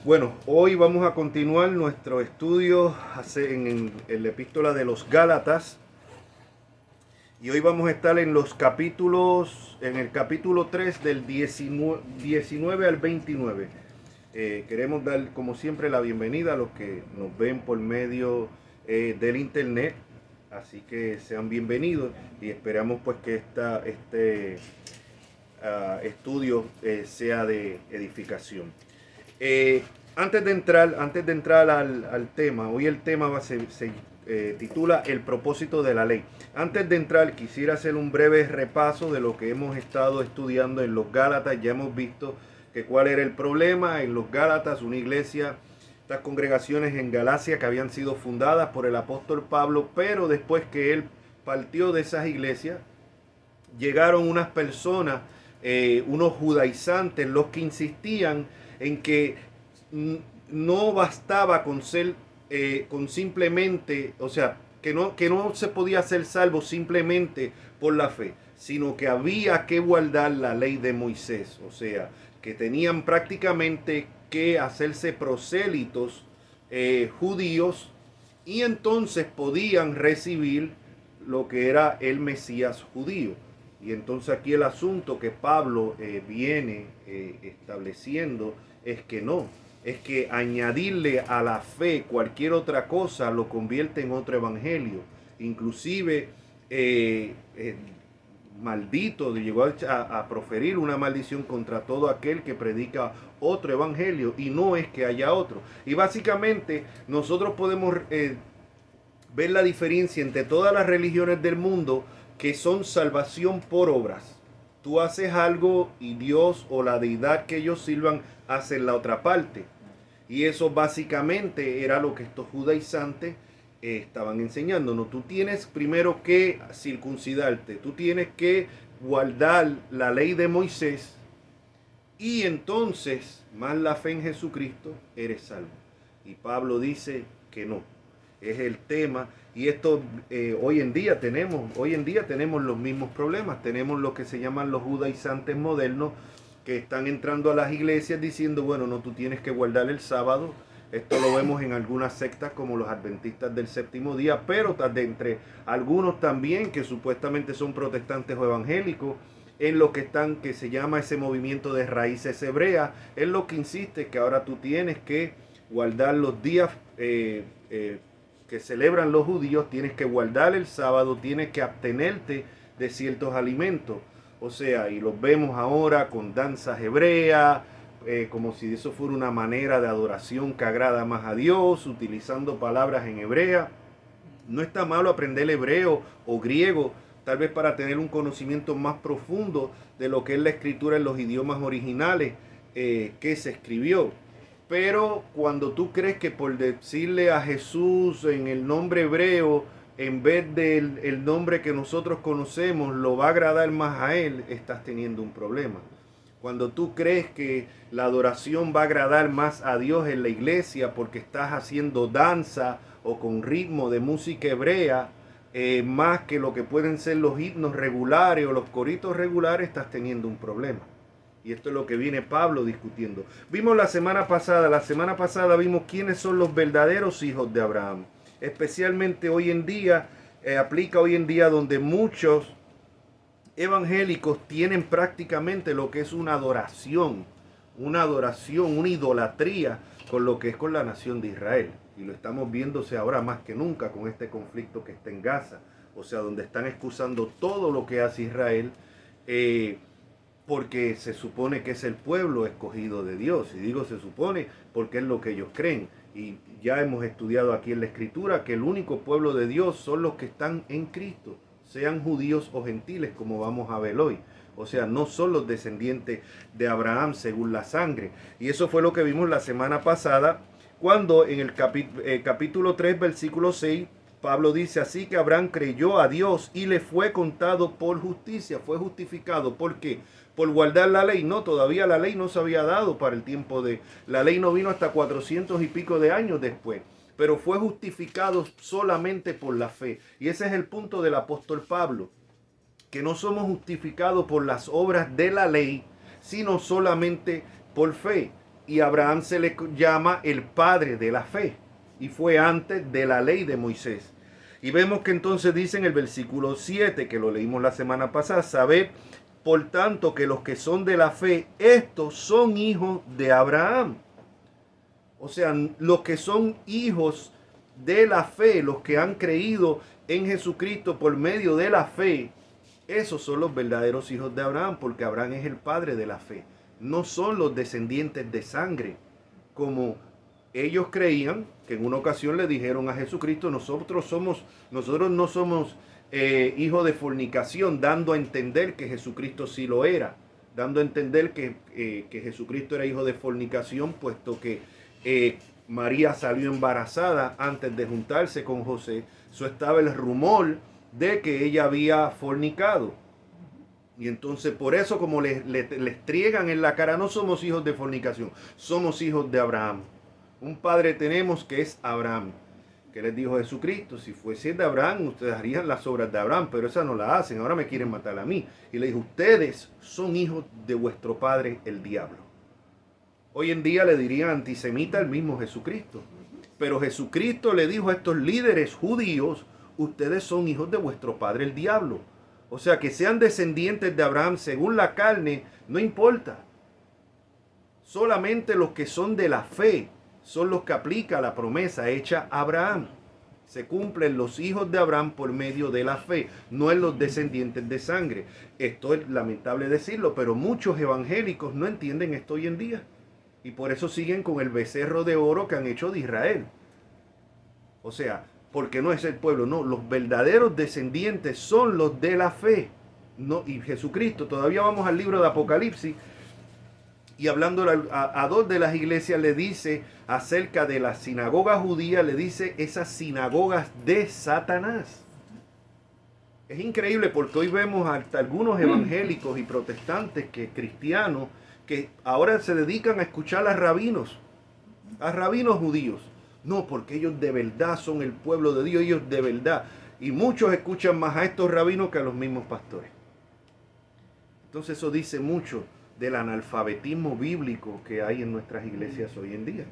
Bueno, hoy vamos a continuar nuestro estudio en la epístola de los Gálatas y hoy vamos a estar en los capítulos, en el capítulo 3 del 19 al 29. Queremos dar como siempre la bienvenida a los que nos ven por medio del internet, así que sean bienvenidos y esperamos pues que este estudio sea de edificación. Eh, antes de entrar al tema, hoy el tema se titula El propósito de la ley. Antes de entrar, quisiera hacer un breve repaso de lo que hemos estado estudiando en los Gálatas. Ya hemos visto que cuál era el problema en los Gálatas, una iglesia, estas congregaciones en Galacia que habían sido fundadas por el apóstol Pablo, pero después que él partió de esas iglesias, llegaron unas personas, unos judaizantes, los que insistían en que no bastaba con ser, con simplemente, o sea, que no se podía ser salvo simplemente por la fe, sino que había que guardar la ley de Moisés, o sea, que tenían prácticamente que hacerse prosélitos judíos y entonces podían recibir lo que era el Mesías judío. Y entonces aquí el asunto que Pablo viene estableciendo es que no, es que añadirle a la fe cualquier otra cosa lo convierte en otro evangelio. Inclusive maldito, llegó a proferir una maldición contra todo aquel que predica otro evangelio y no es que haya otro. Y básicamente nosotros podemos ver la diferencia entre todas las religiones del mundo que son salvación por obras. Tú haces algo y Dios o la deidad que ellos sirvan hacen la otra parte. Y eso básicamente era lo que estos judaizantes estaban enseñando. No, tú tienes primero que circuncidarte, tú tienes que guardar la ley de Moisés y entonces, más la fe en Jesucristo, eres salvo. Y Pablo dice que no. Es el tema. Y esto hoy en día tenemos los mismos problemas. Tenemos lo que se llaman los judaizantes modernos que están entrando a las iglesias diciendo, bueno, no, tú tienes que guardar el sábado. Esto lo vemos en algunas sectas como los adventistas del séptimo día, pero de entre algunos también que supuestamente son protestantes o evangélicos, en lo que están, que se llama ese movimiento de raíces hebreas, es lo que insiste que ahora tú tienes que guardar los días que celebran los judíos, tienes que guardar el sábado, tienes que abstenerte de ciertos alimentos. O sea, y los vemos ahora con danzas hebreas, como si eso fuera una manera de adoración que agrada más a Dios, utilizando palabras en hebrea. No está malo aprender hebreo o griego, tal vez para tener un conocimiento más profundo de lo que es la escritura en los idiomas originales que se escribió. Pero cuando tú crees que por decirle a Jesús en el nombre hebreo, en vez del el nombre que nosotros conocemos, lo va a agradar más a Él, estás teniendo un problema. Cuando tú crees que la adoración va a agradar más a Dios en la iglesia porque estás haciendo danza o con ritmo de música hebrea, más que lo que pueden ser los himnos regulares o los coritos regulares, estás teniendo un problema. Y esto es lo que viene Pablo discutiendo. Vimos la semana pasada vimos quiénes son los verdaderos hijos de Abraham. Especialmente hoy en día, aplica hoy en día donde muchos evangélicos tienen prácticamente lo que es una adoración, una idolatría con lo que es con la nación de Israel. Y lo estamos viéndose ahora más que nunca con este conflicto que está en Gaza. O sea, donde están excusando todo lo que hace Israel, porque se supone que es el pueblo escogido de Dios. Y digo se supone porque es lo que ellos creen. Y ya hemos estudiado aquí en la Escritura que el único pueblo de Dios son los que están en Cristo, sean judíos o gentiles, como vamos a ver hoy. O sea, no son los descendientes de Abraham según la sangre. Y eso fue lo que vimos la semana pasada, cuando en el capítulo 3, versículo 6, Pablo dice, así que Abraham creyó a Dios y le fue contado por justicia, fue justificado. ¿Por qué? Por guardar la ley. No, todavía la ley no se había dado para el tiempo de... La ley no vino hasta 400 y pico de años después, pero fue justificado solamente por la fe. Y ese es el punto del apóstol Pablo, que no somos justificados por las obras de la ley, sino solamente por fe. y Abraham se le llama el padre de la fe y fue antes de la ley de Moisés. Y vemos que entonces dice en el versículo 7, que lo leímos la semana pasada, sabed por tanto que los que son de la fe, estos son hijos de Abraham. O sea, los que son hijos de la fe, los que han creído en Jesucristo por medio de la fe, esos son los verdaderos hijos de Abraham, porque Abraham es el padre de la fe. No son los descendientes de sangre, como ellos creían, que en una ocasión le dijeron a Jesucristo, nosotros no somos hijos de fornicación, dando a entender que Jesucristo sí lo era, dando a entender que Jesucristo era hijo de fornicación, puesto que María salió embarazada antes de juntarse con José. Eso estaba el rumor de que ella había fornicado. Y entonces por eso, como les triegan en la cara, no somos hijos de fornicación, somos hijos de Abraham. Un padre tenemos que es Abraham. Que les dijo Jesucristo, si fuese de Abraham, ustedes harían las obras de Abraham, pero esas no las hacen, ahora me quieren matar a mí. Y le dijo, ustedes son hijos de vuestro padre el diablo. Hoy en día le dirían antisemita al mismo Jesucristo. Pero Jesucristo le dijo a estos líderes judíos, ustedes son hijos de vuestro padre el diablo. O sea, que sean descendientes de Abraham según la carne, no importa. Solamente los que son de la fe son los que aplica la promesa hecha a Abraham. Se cumplen los hijos de Abraham por medio de la fe, no en los descendientes de sangre. Esto es lamentable decirlo, pero muchos evangélicos no entienden esto hoy en día. Y por eso siguen con el becerro de oro que han hecho de Israel. O sea, porque no es el pueblo, no, los verdaderos descendientes son los de la fe. No, y Jesucristo, todavía vamos al libro de Apocalipsis, y hablando a dos de las iglesias le dice acerca de la sinagoga judía, le dice esas sinagogas de Satanás. Es increíble porque hoy vemos hasta algunos evangélicos y protestantes, cristianos, que ahora se dedican a escuchar a rabinos judíos. No, porque ellos de verdad son el pueblo de Dios, ellos de verdad. Y muchos escuchan más a estos rabinos que a los mismos pastores. Entonces eso dice mucho del analfabetismo bíblico que hay en nuestras iglesias hoy en día.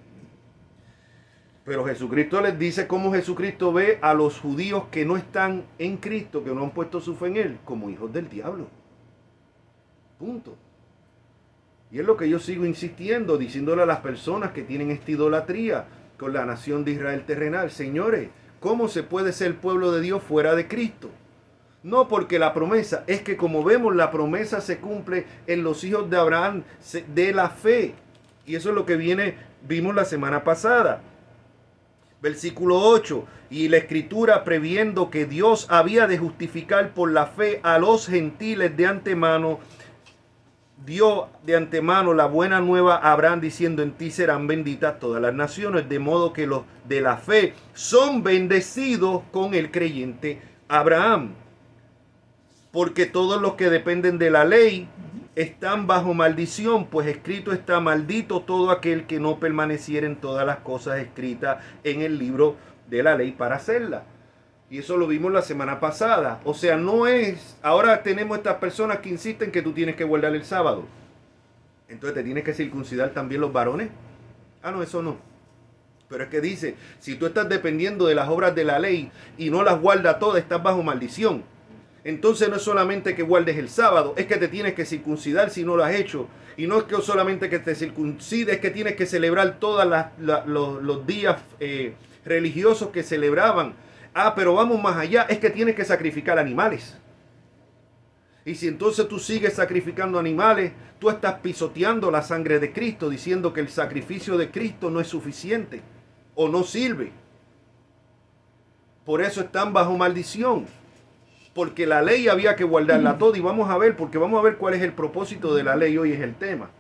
Pero Jesucristo les dice cómo Jesucristo ve a los judíos que no están en Cristo, que no han puesto su fe en Él, como hijos del diablo. Punto. Y es lo que yo sigo insistiendo, diciéndole a las personas que tienen esta idolatría con la nación de Israel terrenal. Señores, ¿cómo se puede ser el pueblo de Dios fuera de Cristo? No, porque la promesa, es que como vemos, la promesa se cumple en los hijos de Abraham de la fe. Y eso es lo que vimos la semana pasada. Versículo 8. Y la escritura, previendo que Dios había de justificar por la fe a los gentiles de antemano, dio de antemano la buena nueva a Abraham, diciendo, en ti serán benditas todas las naciones, de modo que los de la fe son bendecidos con el creyente Abraham. Porque todos los que dependen de la ley están bajo maldición, pues escrito está, maldito todo aquel que no permaneciera en todas las cosas escritas en el libro de la ley para hacerla. Y eso lo vimos la semana pasada. O sea, no es... Ahora tenemos estas personas que insisten que tú tienes que guardar el sábado. Entonces te tienes que circuncidar también los varones. Ah, no, eso no. Pero es que dice, si tú estás dependiendo de las obras de la ley y no las guardas todas, estás bajo maldición. Entonces no es solamente que guardes el sábado, es que te tienes que circuncidar si no lo has hecho. Y no es que solamente que te circuncides, es que tienes que celebrar todos los días religiosos que celebraban. Ah, pero vamos más allá, es que tienes que sacrificar animales. Y si entonces tú sigues sacrificando animales, tú estás pisoteando la sangre de Cristo, diciendo que el sacrificio de Cristo no es suficiente o no sirve. Por eso están bajo maldición. Porque la ley había que guardarla toda. Y vamos a ver, porque vamos a ver cuál es el propósito de la ley, hoy es el tema.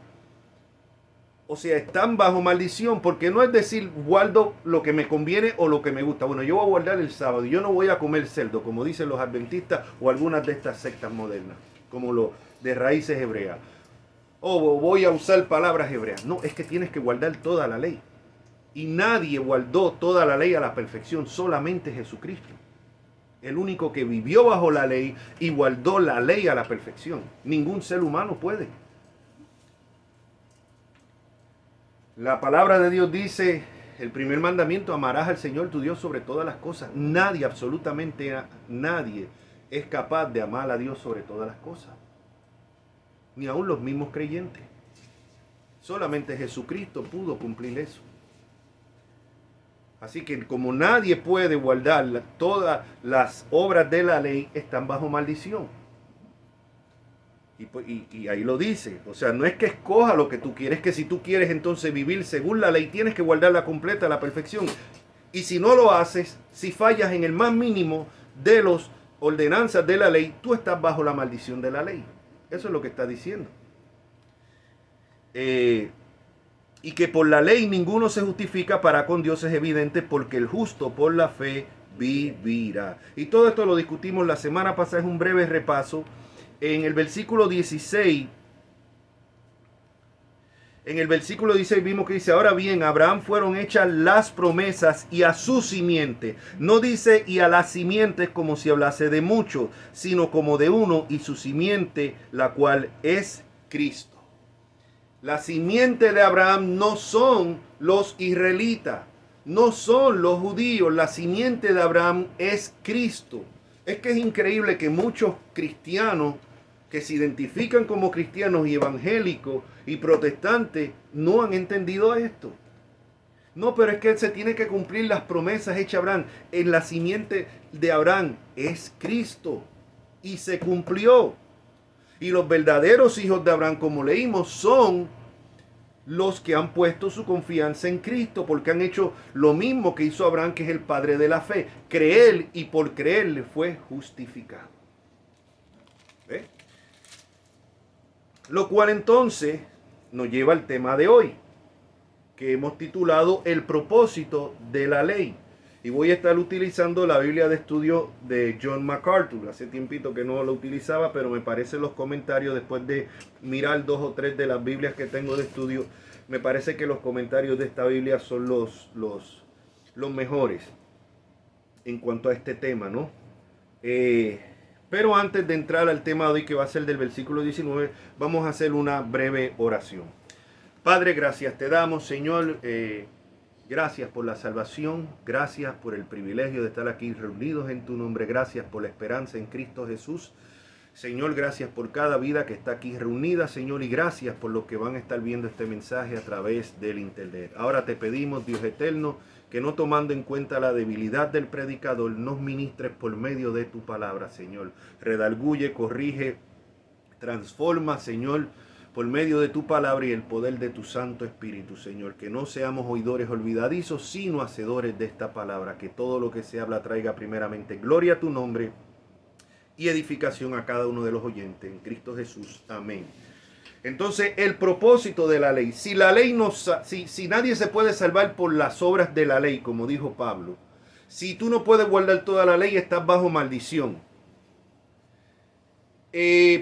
O sea, están bajo maldición, porque no es decir, guardo lo que me conviene o lo que me gusta. Bueno, yo voy a guardar el sábado y yo no voy a comer cerdo, como dicen los adventistas o algunas de estas sectas modernas, como lo de raíces hebreas. O voy a usar palabras hebreas. No, es que tienes que guardar toda la ley. Y nadie guardó toda la ley a la perfección, solamente Jesucristo. El único que vivió bajo la ley y guardó la ley a la perfección. Ningún ser humano puede. La palabra de Dios dice, el primer mandamiento, amarás al Señor tu Dios sobre todas las cosas. Nadie, absolutamente nadie, es capaz de amar a Dios sobre todas las cosas. Ni aun los mismos creyentes. Solamente Jesucristo pudo cumplir eso. Así que como nadie puede guardar todas las obras de la ley, están bajo maldición. Y ahí lo dice. O sea, no es que escoja lo que tú quieres, que si tú quieres entonces vivir según la ley, tienes que guardarla completa, a la perfección. Y si no lo haces, si fallas en el más mínimo de las ordenanzas de la ley, tú estás bajo la maldición de la ley. Eso es lo que está diciendo. Y que por la ley ninguno se justifica para con Dios es evidente, porque el justo por la fe vivirá. Y todo esto lo discutimos la semana pasada, es un breve repaso. En el versículo 16, vimos que dice, ahora bien, a Abraham fueron hechas las promesas y a su simiente. No dice y a las simientes como si hablase de muchos, sino como de uno y su simiente, la cual es Cristo. La simiente de Abraham no son los israelitas, no son los judíos. La simiente de Abraham es Cristo. Es que es increíble que muchos cristianos que se identifican como cristianos y evangélicos y protestantes no han entendido esto. No, pero es que se tiene que cumplir las promesas hechas a Abraham. En la simiente de Abraham es Cristo y se cumplió. Y los verdaderos hijos de Abraham, como leímos, son los que han puesto su confianza en Cristo, porque han hecho lo mismo que hizo Abraham, que es el padre de la fe. Creer, y por creer le fue justificado. ¿Ve? Lo cual entonces nos lleva al tema de hoy, que hemos titulado El propósito de la ley. Y voy a estar utilizando la Biblia de estudio de John MacArthur. Hace tiempito que no lo utilizaba, pero me parece los comentarios, después de mirar 2 o 3 de las Biblias que tengo de estudio, me parece que los comentarios de esta Biblia son los mejores en cuanto a este tema, ¿no? Pero antes de entrar al tema de hoy, que va a ser del versículo 19, vamos a hacer una breve oración. Padre, gracias te damos, Señor. Gracias por la salvación, gracias por el privilegio de estar aquí reunidos en tu nombre, gracias por la esperanza en Cristo Jesús. Señor, gracias por cada vida que está aquí reunida, Señor, y gracias por los que van a estar viendo este mensaje a través del internet. Ahora te pedimos, Dios eterno, que no tomando en cuenta la debilidad del predicador, nos ministres por medio de tu palabra, Señor. Redarguye, corrige, transforma, Señor, por medio de tu palabra y el poder de tu Santo Espíritu, Señor. Que no seamos oidores olvidadizos, sino hacedores de esta palabra. Que todo lo que se habla traiga primeramente gloria a tu nombre y edificación a cada uno de los oyentes. En Cristo Jesús. Amén. Entonces, el propósito de la ley. Si la ley si nadie se puede salvar por las obras de la ley, como dijo Pablo. Si tú no puedes guardar toda la ley, estás bajo maldición.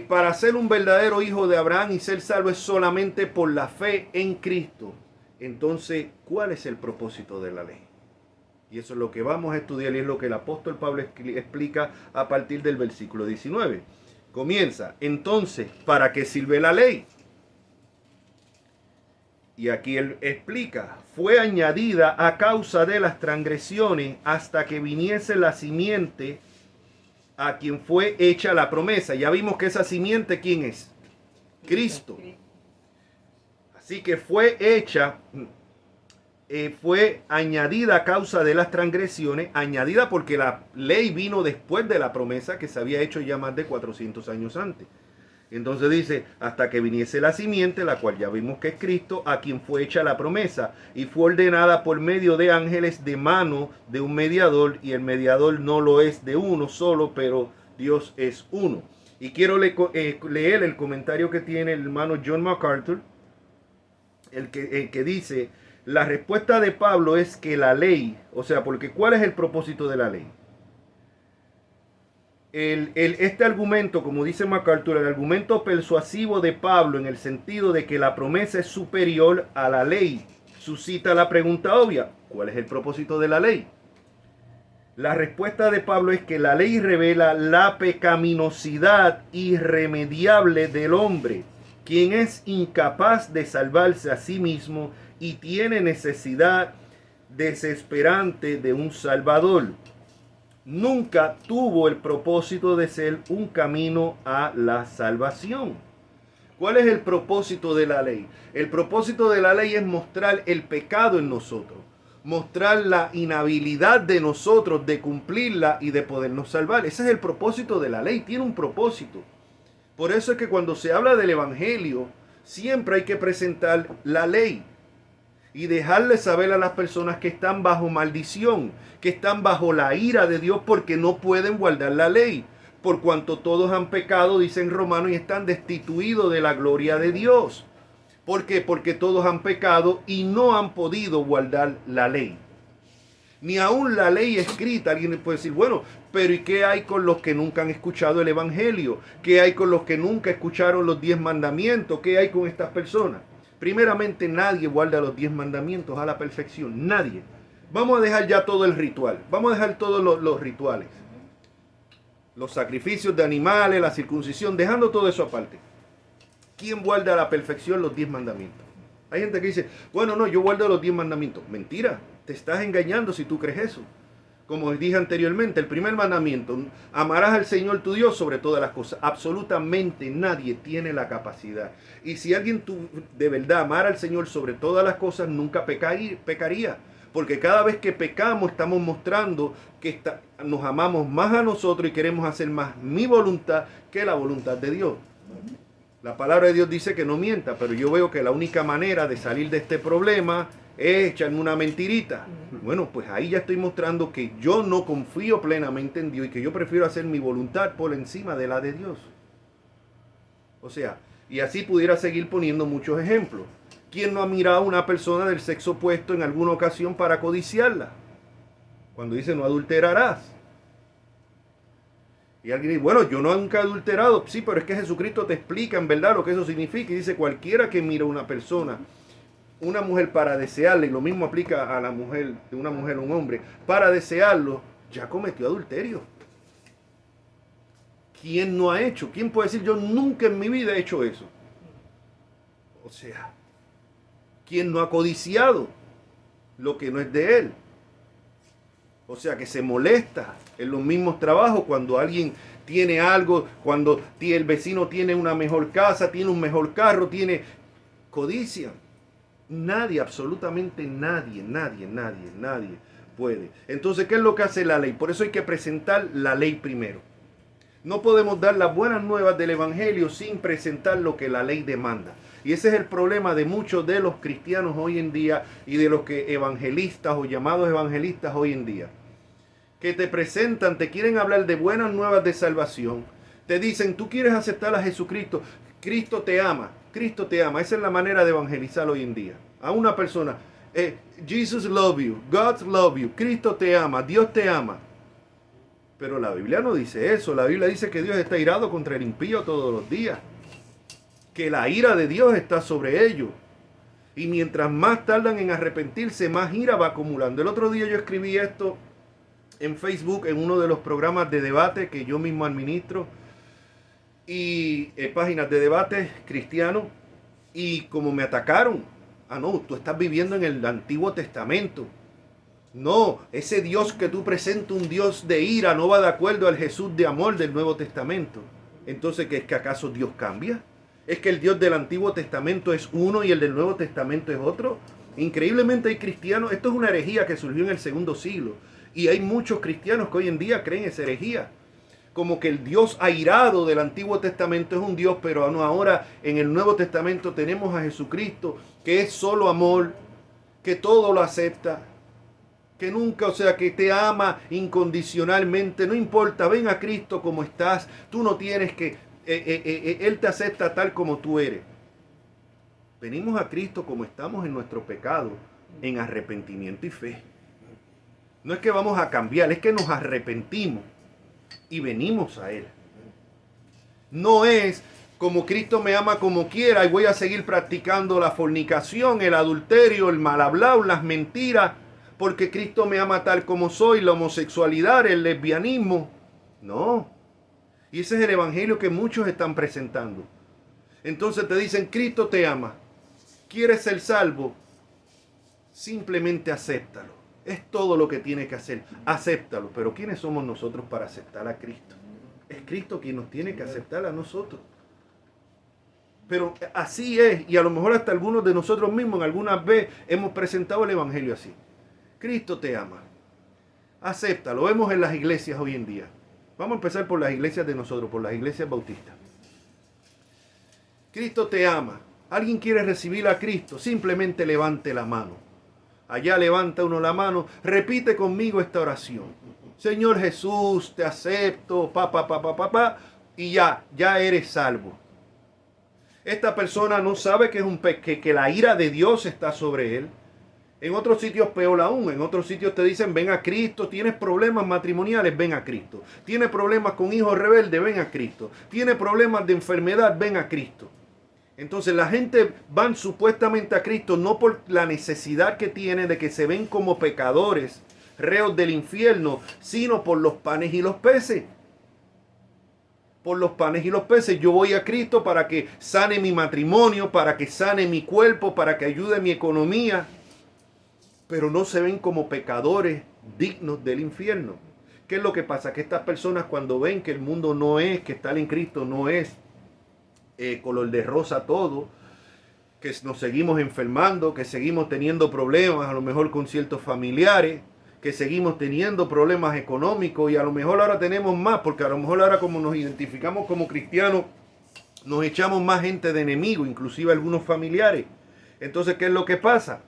Para ser un verdadero hijo de Abraham y ser salvo es solamente por la fe en Cristo. Entonces, ¿cuál es el propósito de la ley? Y eso es lo que vamos a estudiar y es lo que el apóstol Pablo explica a partir del versículo 19. Comienza, entonces, ¿para qué sirve la ley? Y aquí él explica, fue añadida a causa de las transgresiones hasta que viniese la simiente a quien fue hecha la promesa. Ya vimos que esa simiente, ¿quién es? Cristo. Así que fue hecha, fue añadida a causa de las transgresiones, añadida porque la ley vino después de la promesa que se había hecho ya más de 400 años antes. Entonces dice, hasta que viniese la simiente, la cual ya vimos que es Cristo, a quien fue hecha la promesa, y fue ordenada por medio de ángeles de mano de un mediador, y el mediador no lo es de uno solo, pero Dios es uno. Y quiero leer el comentario que tiene el hermano John MacArthur, el que dice, la respuesta de Pablo es que la ley, o sea, porque ¿cuál es el propósito de la ley? Este argumento, como dice MacArthur, el argumento persuasivo de Pablo en el sentido de que la promesa es superior a la ley, suscita la pregunta obvia, ¿cuál es el propósito de la ley? La respuesta de Pablo es que la ley revela la pecaminosidad irremediable del hombre, quien es incapaz de salvarse a sí mismo y tiene necesidad desesperante de un Salvador. Nunca tuvo el propósito de ser un camino a la salvación. ¿Cuál es el propósito de la ley? El propósito de la ley es mostrar el pecado en nosotros, mostrar la inhabilidad de nosotros de cumplirla y de podernos salvar. Ese es el propósito de la ley, tiene un propósito. Por eso es que cuando se habla del evangelio, siempre hay que presentar la ley y dejarle saber a las personas que están bajo maldición, que están bajo la ira de Dios porque no pueden guardar la ley. Por cuanto todos han pecado, dicen Romanos, y están destituidos de la gloria de Dios. ¿Por qué? Porque todos han pecado y no han podido guardar la ley. Ni aún la ley escrita. Alguien puede decir, bueno, pero ¿y qué hay con los que nunca han escuchado el evangelio? ¿Qué hay con los que nunca escucharon los 10 mandamientos? ¿Qué hay con estas personas? Primeramente, nadie guarda los 10 mandamientos a la perfección. Nadie. Vamos a dejar ya todo el ritual. Vamos a dejar todos los rituales. Los sacrificios de animales, la circuncisión, dejando todo eso aparte. ¿Quién guarda a la perfección los 10 mandamientos? Hay gente que dice, bueno, no, yo guardo los 10 mandamientos. Mentira, te estás engañando si tú crees eso. Como dije anteriormente, el primer mandamiento, amarás al Señor tu Dios sobre todas las cosas. Absolutamente nadie tiene la capacidad. Y si alguien de verdad amara al Señor sobre todas las cosas, nunca pecaría. Porque cada vez que pecamos estamos mostrando que nos amamos más a nosotros y queremos hacer más mi voluntad que la voluntad de Dios. La palabra de Dios dice que no mienta, pero yo veo que la única manera de salir de este problema es echarme una mentirita. Bueno, pues ahí ya estoy mostrando que yo no confío plenamente en Dios y que yo prefiero hacer mi voluntad por encima de la de Dios. O sea, y así pudiera seguir poniendo muchos ejemplos. ¿Quién no ha mirado a una persona del sexo opuesto en alguna ocasión para codiciarla? Cuando dice no adulterarás. Y alguien dice, bueno, yo nunca he adulterado. Sí, pero es que Jesucristo te explica en verdad lo que eso significa. Y dice, cualquiera que mira a una persona, una mujer para desearla, y lo mismo aplica a la mujer, de una mujer a un hombre, para desearlo, ya cometió adulterio. ¿Quién no ha hecho? ¿Quién puede decir, yo nunca en mi vida he hecho eso? O sea, ¿quién no ha codiciado lo que no es de él? O sea, que se molesta en los mismos trabajos cuando alguien tiene algo, cuando el vecino tiene una mejor casa, tiene un mejor carro, tiene codicia. Nadie, absolutamente nadie puede. Entonces, ¿qué es lo que hace la ley? Por eso hay que presentar la ley primero. No podemos dar las buenas nuevas del evangelio sin presentar lo que la ley demanda. Y ese es el problema de muchos de los cristianos hoy en día y de los que evangelistas o llamados evangelistas hoy en día. Que te presentan, te quieren hablar de buenas nuevas de salvación. Te dicen, tú quieres aceptar a Jesucristo. Cristo te ama. Cristo te ama. Esa es la manera de evangelizar hoy en día. A una persona, Jesus love you, God love you, Cristo te ama, Dios te ama. Pero la Biblia no dice eso. La Biblia dice que Dios está irado contra el impío todos los días. Que la ira de Dios está sobre ellos. Y mientras más tardan en arrepentirse, más ira va acumulando. El otro día yo escribí esto en Facebook, en uno de los programas de debate que yo mismo administro. Y páginas de debate cristiano. Y como me atacaron. Ah, no, tú estás viviendo en el Antiguo Testamento. No, ese Dios que tú presentas, un Dios de ira, no va de acuerdo al Jesús de amor del Nuevo Testamento. Entonces, ¿qué es que acaso Dios cambia? ¿Es que el Dios del Antiguo Testamento es uno y el del Nuevo Testamento es otro? Increíblemente hay cristianos, esto es una herejía que surgió en el segundo siglo. Y hay muchos cristianos que hoy en día creen esa herejía. Como que el Dios airado del Antiguo Testamento es un Dios, pero no, ahora en el Nuevo Testamento tenemos a Jesucristo, que es solo amor, que todo lo acepta, que nunca, o sea, que te ama incondicionalmente, no importa, ven a Cristo como estás, tú no tienes que, Él te acepta tal como tú eres. Venimos a Cristo como estamos en nuestro pecado, en arrepentimiento y fe. No es que vamos a cambiar, es que nos arrepentimos y venimos a Él. No es como Cristo me ama como quiera y voy a seguir practicando la fornicación, el adulterio, el mal hablado, las mentiras, porque Cristo me ama tal como soy, la homosexualidad, el lesbianismo. No. Y ese es el evangelio que muchos están presentando. Entonces te dicen, Cristo te ama. ¿Quieres ser salvo? Simplemente acéptalo. Es todo lo que tiene que hacer. Acéptalo. Pero ¿quiénes somos nosotros para aceptar a Cristo? Es Cristo quien nos tiene que aceptar a nosotros. Pero así es. Y a lo mejor hasta algunos de nosotros mismos en algunas veces hemos presentado el evangelio así. Cristo te ama. Acéptalo. Lo vemos en las iglesias hoy en día. Vamos a empezar por las iglesias de nosotros, por las iglesias bautistas. Cristo te ama. ¿Alguien quiere recibir a Cristo? Simplemente levante la mano. Allá levanta uno la mano. Repite conmigo esta oración. Señor Jesús, te acepto. Y ya eres salvo. Esta persona no sabe que la ira de Dios está sobre él. En otros sitios peor aún. En otros sitios te dicen, ven a Cristo. Tienes problemas matrimoniales, ven a Cristo. Tienes problemas con hijos rebeldes, ven a Cristo. Tienes problemas de enfermedad, ven a Cristo. Entonces la gente van supuestamente a Cristo no por la necesidad que tiene de que se ven como pecadores, reos del infierno, sino por los panes y los peces. Por los panes y los peces. Yo voy a Cristo para que sane mi matrimonio, para que sane mi cuerpo, para que ayude mi economía. Pero no se ven como pecadores dignos del infierno. ¿Qué es lo que pasa? Que estas personas cuando ven que el mundo no es, que estar en Cristo no es color de rosa todo, que nos seguimos enfermando, que seguimos teniendo problemas a lo mejor con ciertos familiares, que seguimos teniendo problemas económicos y a lo mejor ahora tenemos más, porque a lo mejor ahora como nos identificamos como cristianos, nos echamos más gente de enemigo, inclusive algunos familiares. Entonces, ¿qué es lo que pasa?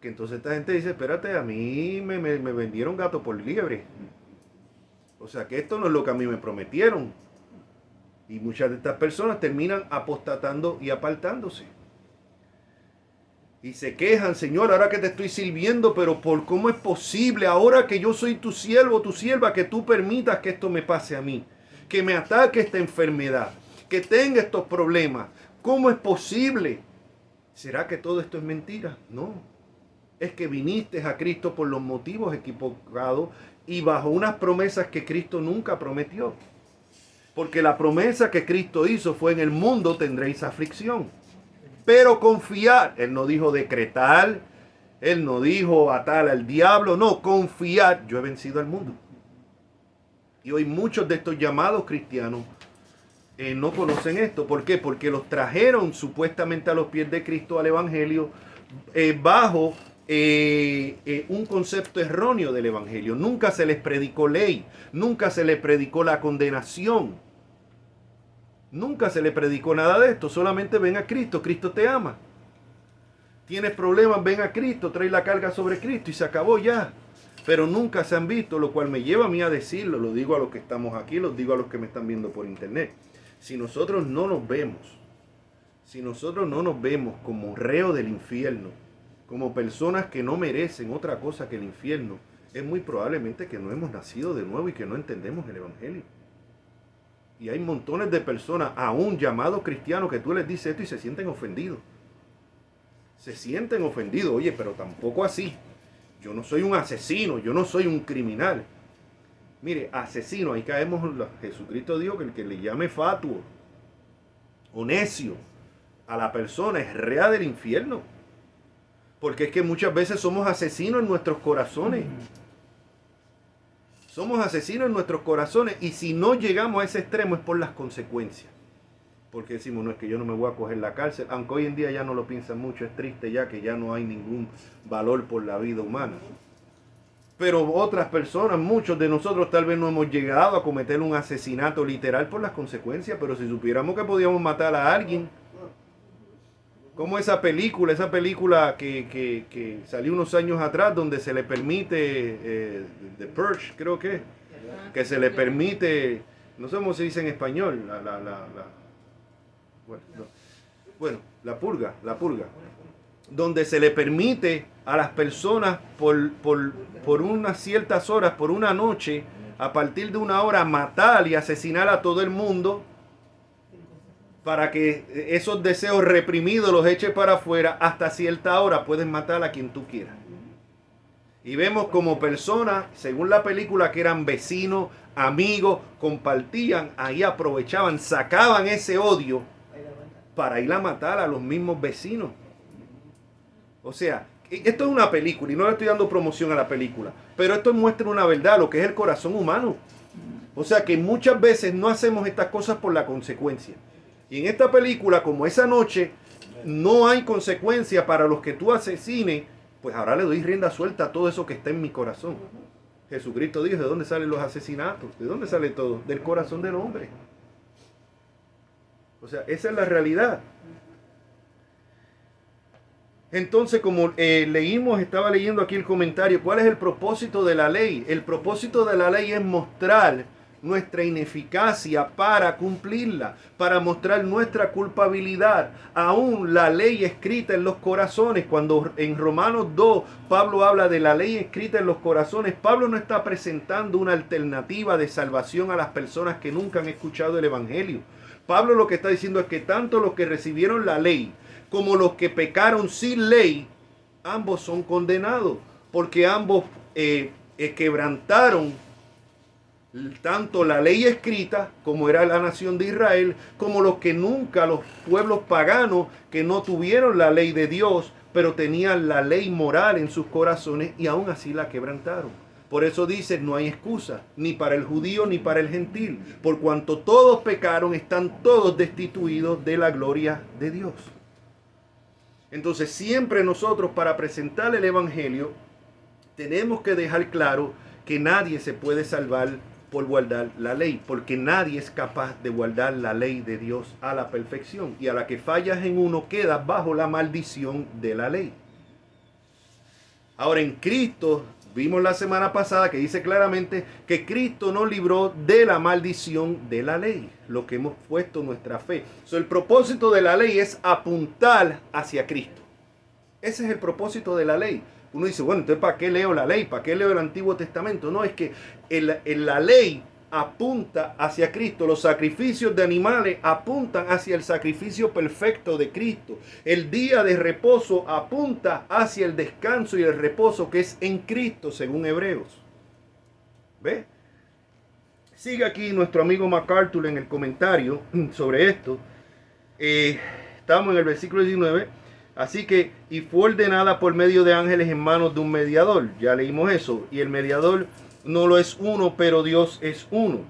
Que entonces esta gente dice, espérate, a mí me vendieron gato por liebre. O sea que esto no es lo que a mí me prometieron. Y muchas de estas personas terminan apostatando y apartándose. Y se quejan, Señor, ahora que te estoy sirviendo, pero ¿cómo es posible ahora que yo soy tu siervo, tu sierva, que tú permitas que esto me pase a mí? Que me ataque esta enfermedad, que tenga estos problemas. ¿Cómo es posible? ¿Será que todo esto es mentira? No. Es que viniste a Cristo por los motivos equivocados y bajo unas promesas que Cristo nunca prometió. Porque la promesa que Cristo hizo fue en el mundo tendréis aflicción. Pero confiar. Él no dijo decretar. Él no dijo atar al diablo. No, confiar. Yo he vencido al mundo. Y hoy muchos de estos llamados cristianos no conocen esto. ¿Por qué? Porque los trajeron supuestamente a los pies de Cristo al Evangelio bajo un concepto erróneo del Evangelio. Nunca se les predicó ley. Nunca se les predicó la condenación. Nunca se le predicó nada de esto, solamente ven a Cristo, Cristo te ama. Tienes problemas, ven a Cristo, trae la carga sobre Cristo y se acabó ya. Pero nunca se han visto, lo cual me lleva a mí a decirlo, lo digo a los que estamos aquí, lo digo a los que me están viendo por internet. Si nosotros no nos vemos como reos del infierno, como personas que no merecen otra cosa que el infierno, es muy probablemente que no hemos nacido de nuevo y que no entendemos el Evangelio. Y hay montones de personas, aún llamados cristianos, que tú les dices esto y se sienten ofendidos. Se sienten ofendidos. Oye, pero tampoco así. Yo no soy un asesino, yo no soy un criminal. Mire, asesino, ahí caemos. Jesucristo dijo que el que le llame fatuo o necio a la persona es rea del infierno. Porque es que muchas veces somos asesinos en nuestros corazones. Somos asesinos en nuestros corazones y si no llegamos a ese extremo es por las consecuencias. Porque decimos, no es que yo no me voy a coger la cárcel, aunque hoy en día ya no lo piensan mucho, es triste ya que ya no hay ningún valor por la vida humana. Pero otras personas, muchos de nosotros tal vez no hemos llegado a cometer un asesinato literal por las consecuencias, pero si supiéramos que podíamos matar a alguien, como esa película que salió unos años atrás donde se le permite, The Purge creo que se le permite, no sé cómo se dice en español, la purga, donde se le permite a las personas por unas ciertas horas, por una noche, a partir de una hora matar y asesinar a todo el mundo, para que esos deseos reprimidos los eche para afuera. Hasta cierta hora puedes matar a quien tú quieras. Y vemos como personas, según la película, que eran vecinos, amigos, compartían, ahí aprovechaban, sacaban ese odio para ir a matar a los mismos vecinos. O sea, Esto es una película y no le estoy dando promoción a la película, pero esto muestra una verdad, lo que es el corazón humano. O sea que muchas veces no hacemos estas cosas por la consecuencia. Y en esta película, como esa noche no hay consecuencia para los que tú asesines, pues ahora le doy rienda suelta a todo eso que está en mi corazón. Jesucristo dijo, ¿de dónde salen los asesinatos? ¿De dónde sale todo? Del corazón del hombre. O sea, esa es la realidad. Entonces, como estaba leyendo aquí el comentario, ¿cuál es el propósito de la ley? El propósito de la ley es mostrar nuestra ineficacia para cumplirla, para mostrar nuestra culpabilidad. Aún la ley escrita en los corazones, cuando en Romanos 2 Pablo habla de la ley escrita en los corazones, Pablo no está presentando una alternativa de salvación a las personas que nunca han escuchado el Evangelio. Pablo lo que está diciendo es que tanto los que recibieron la ley como los que pecaron sin ley, ambos son condenados, porque ambos quebrantaron tanto la ley escrita, como era la nación de Israel, como los pueblos paganos que no tuvieron la ley de Dios, pero tenían la ley moral en sus corazones y aún así la quebrantaron. Por eso dice, no hay excusa, ni para el judío ni para el gentil. Por cuanto todos pecaron, están todos destituidos de la gloria de Dios. Entonces siempre nosotros, para presentar el Evangelio, tenemos que dejar claro que nadie se puede salvar por guardar la ley, porque nadie es capaz de guardar la ley de Dios a la perfección, y a la que fallas en uno quedas bajo la maldición de la ley. Ahora, en Cristo, vimos la semana pasada que dice claramente que Cristo nos libró de la maldición de la ley, lo que hemos puesto nuestra fe. El propósito de la ley es apuntar hacia Cristo. Ese es el propósito de la ley. Uno dice, bueno, entonces ¿para qué leo la ley? ¿Para qué leo el Antiguo Testamento? No, es que la ley apunta hacia Cristo. Los sacrificios de animales apuntan hacia el sacrificio perfecto de Cristo. El día de reposo apunta hacia el descanso y el reposo que es en Cristo, según Hebreos. ¿Ve? Sigue aquí nuestro amigo MacArthur en el comentario sobre esto. Estamos en el versículo 19. Así que, y fue ordenada por medio de ángeles en manos de un mediador. Ya leímos eso. Y el mediador no lo es uno, pero Dios es uno.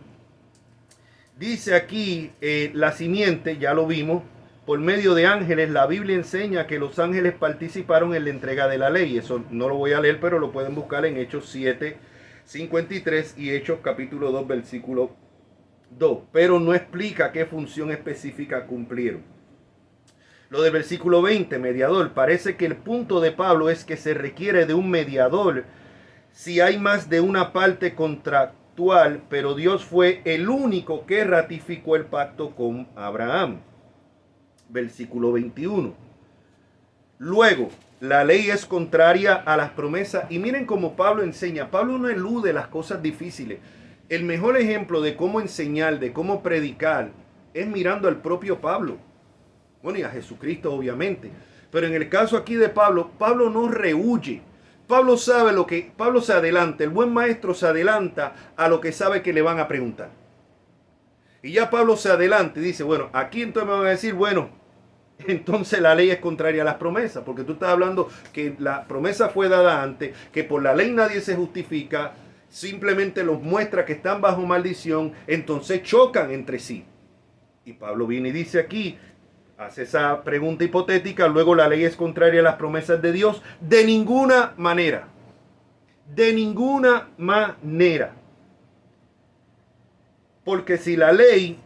Dice aquí la simiente, ya lo vimos, por medio de ángeles. La Biblia enseña que los ángeles participaron en la entrega de la ley. Eso no lo voy a leer, pero lo pueden buscar en Hechos 7, 53 y Hechos capítulo 2, versículo 2. Pero no explica qué función específica cumplieron. Lo del versículo 20, mediador, parece que el punto de Pablo es que se requiere de un mediador si hay más de una parte contractual, pero Dios fue el único que ratificó el pacto con Abraham. Versículo 21. Luego, la ley es contraria a las promesas, y miren cómo Pablo enseña. Pablo no elude las cosas difíciles. El mejor ejemplo de cómo enseñar, de cómo predicar, es mirando al propio Pablo. Bueno, y a Jesucristo obviamente. Pero en el caso aquí de Pablo, Pablo no rehuye. Pablo sabe Pablo se adelanta, el buen maestro se adelanta a lo que sabe que le van a preguntar. Y ya Pablo se adelanta y dice, bueno, aquí entonces me van a decir, bueno, entonces la ley es contraria a las promesas, porque tú estás hablando que la promesa fue dada antes, que por la ley nadie se justifica, simplemente los muestra que están bajo maldición, entonces chocan entre sí. Y Pablo viene y dice aquí, hace esa pregunta hipotética, luego la ley es contraria a las promesas de Dios. De ninguna manera. De ninguna manera. Porque si la ley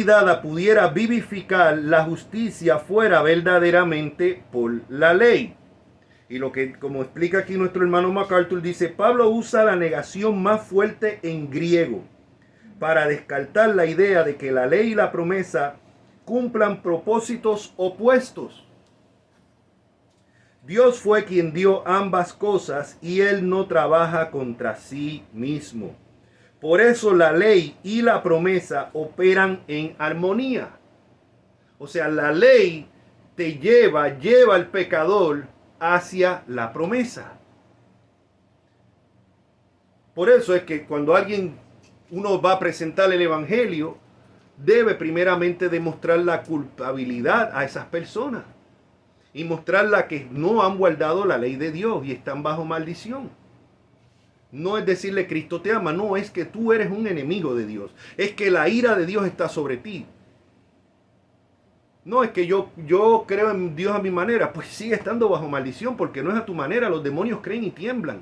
dada pudiera vivificar, la justicia fuera verdaderamente por la ley. Y lo que, como explica aquí nuestro hermano MacArthur, dice, Pablo usa la negación más fuerte en griego para descartar la idea de que la ley y la promesa cumplan propósitos opuestos. Dios fue quien dio ambas cosas y Él no trabaja contra sí mismo. Por eso la ley y la promesa operan en armonía. O sea, la ley te lleva al pecador hacia la promesa. Por eso es que cuando uno va a presentar el Evangelio, debe primeramente demostrar la culpabilidad a esas personas. y mostrarla que no han guardado la ley de Dios y están bajo maldición. No es decirle Cristo te ama, no, es que tú eres un enemigo de Dios. Es que la ira de Dios está sobre ti. No, es que yo creo en Dios a mi manera. Pues sigue estando bajo maldición porque no es a tu manera. Los demonios creen y tiemblan.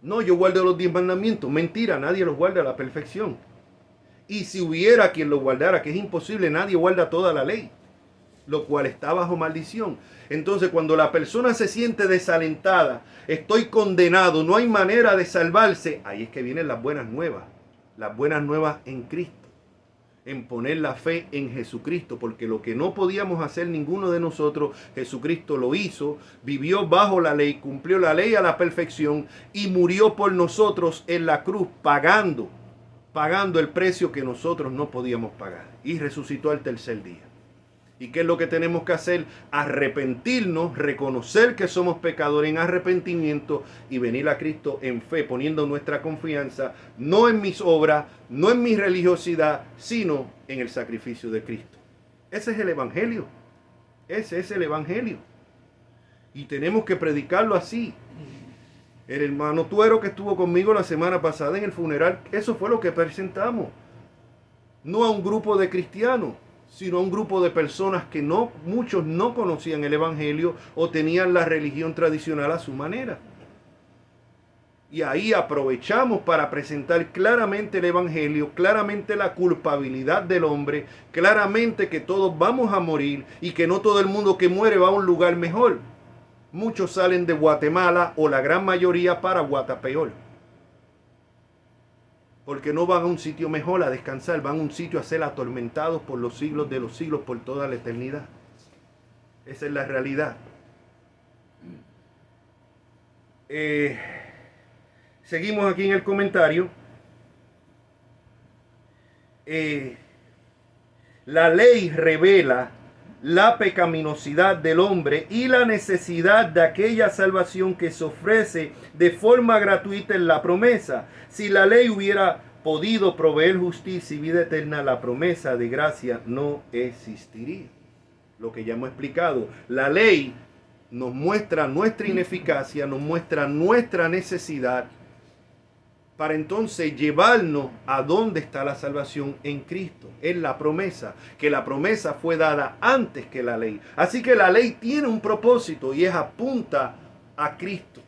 No, yo guardo los 10 mandamientos. Mentira, nadie los guarda a la perfección. Y si hubiera quien los guardara, que es imposible, nadie guarda toda la ley, lo cual está bajo maldición. Entonces, cuando la persona se siente desalentada, estoy condenado, no hay manera de salvarse, ahí es que vienen las buenas nuevas en Cristo, en poner la fe en Jesucristo, porque lo que no podíamos hacer ninguno de nosotros, Jesucristo lo hizo, vivió bajo la ley, cumplió la ley a la perfección y murió por nosotros en la cruz, pagando el precio que nosotros no podíamos pagar, y resucitó al tercer día. ¿Y qué es lo que tenemos que hacer? Arrepentirnos, reconocer que somos pecadores en arrepentimiento y venir a Cristo en fe, poniendo nuestra confianza no en mis obras, no en mi religiosidad, sino en el sacrificio de Cristo. Ese es el Evangelio. Ese es el Evangelio. Y tenemos que predicarlo así. El hermano Tuero que estuvo conmigo la semana pasada en el funeral, eso fue lo que presentamos. No a un grupo de cristianos, sino a un grupo de personas que muchos no conocían el Evangelio o tenían la religión tradicional a su manera. Y ahí aprovechamos para presentar claramente el Evangelio, claramente la culpabilidad del hombre, claramente que todos vamos a morir y que no todo el mundo que muere va a un lugar mejor. Muchos salen de Guatemala o la gran mayoría para Guatapeor. Porque no van a un sitio mejor a descansar, van a un sitio a ser atormentados por los siglos de los siglos, por toda la eternidad. Esa es la realidad. Seguimos aquí en el comentario. La ley revela la pecaminosidad del hombre y la necesidad de aquella salvación que se ofrece de forma gratuita en la promesa. Si la ley hubiera podido proveer justicia y vida eterna, la promesa de gracia no existiría. Lo que ya hemos explicado, la ley nos muestra nuestra ineficacia, nos muestra nuestra necesidad, para entonces llevarnos a dónde está la salvación en Cristo, en la promesa, que la promesa fue dada antes que la ley. Así que la ley tiene un propósito y es apunta a Cristo.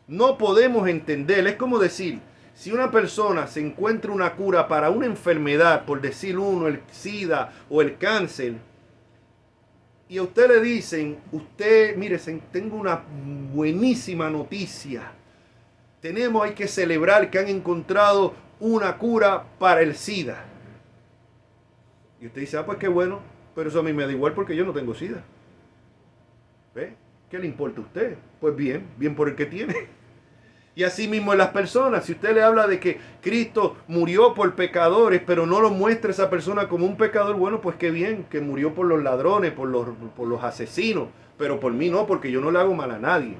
No podemos entender, es como decir, si una persona se encuentra una cura para una enfermedad, por decir uno, el SIDA o el cáncer, y a usted le dicen, mire, tengo una buenísima noticia. Hay que celebrar que han encontrado una cura para el SIDA. Y usted dice, pues qué bueno, pero eso a mí me da igual porque yo no tengo SIDA. ¿Ve? ¿Qué le importa a usted? Pues bien por el que tiene. Y así mismo en las personas, si usted le habla de que Cristo murió por pecadores, pero no lo muestra esa persona como un pecador, bueno, pues qué bien, que murió por los ladrones, por los asesinos, pero por mí no, porque yo no le hago mal a nadie.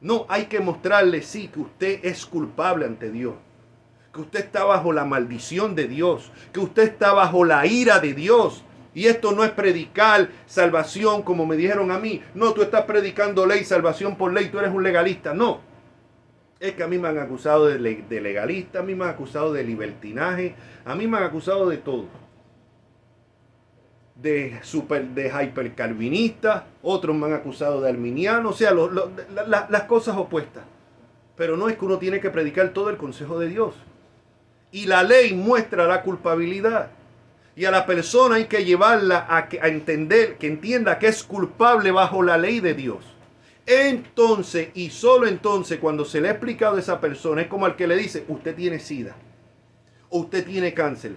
No, hay que mostrarle, sí, que usted es culpable ante Dios, que usted está bajo la maldición de Dios, que usted está bajo la ira de Dios. Y esto no es predicar salvación como me dijeron a mí. No, tú estás predicando ley, salvación por ley, tú eres un legalista. No, es que a mí me han acusado de legalista, a mí me han acusado de libertinaje, a mí me han acusado de todo. De hipercalvinista, otros me han acusado de arminiano, o sea, las cosas opuestas. Pero no es que uno tiene que predicar todo el consejo de Dios. Y la ley muestra la culpabilidad. Y a la persona hay que llevarla a entender, que entienda que es culpable bajo la ley de Dios. Entonces, y solo entonces, cuando se le ha explicado a esa persona, es como al que le dice, usted tiene SIDA, o usted tiene cáncer.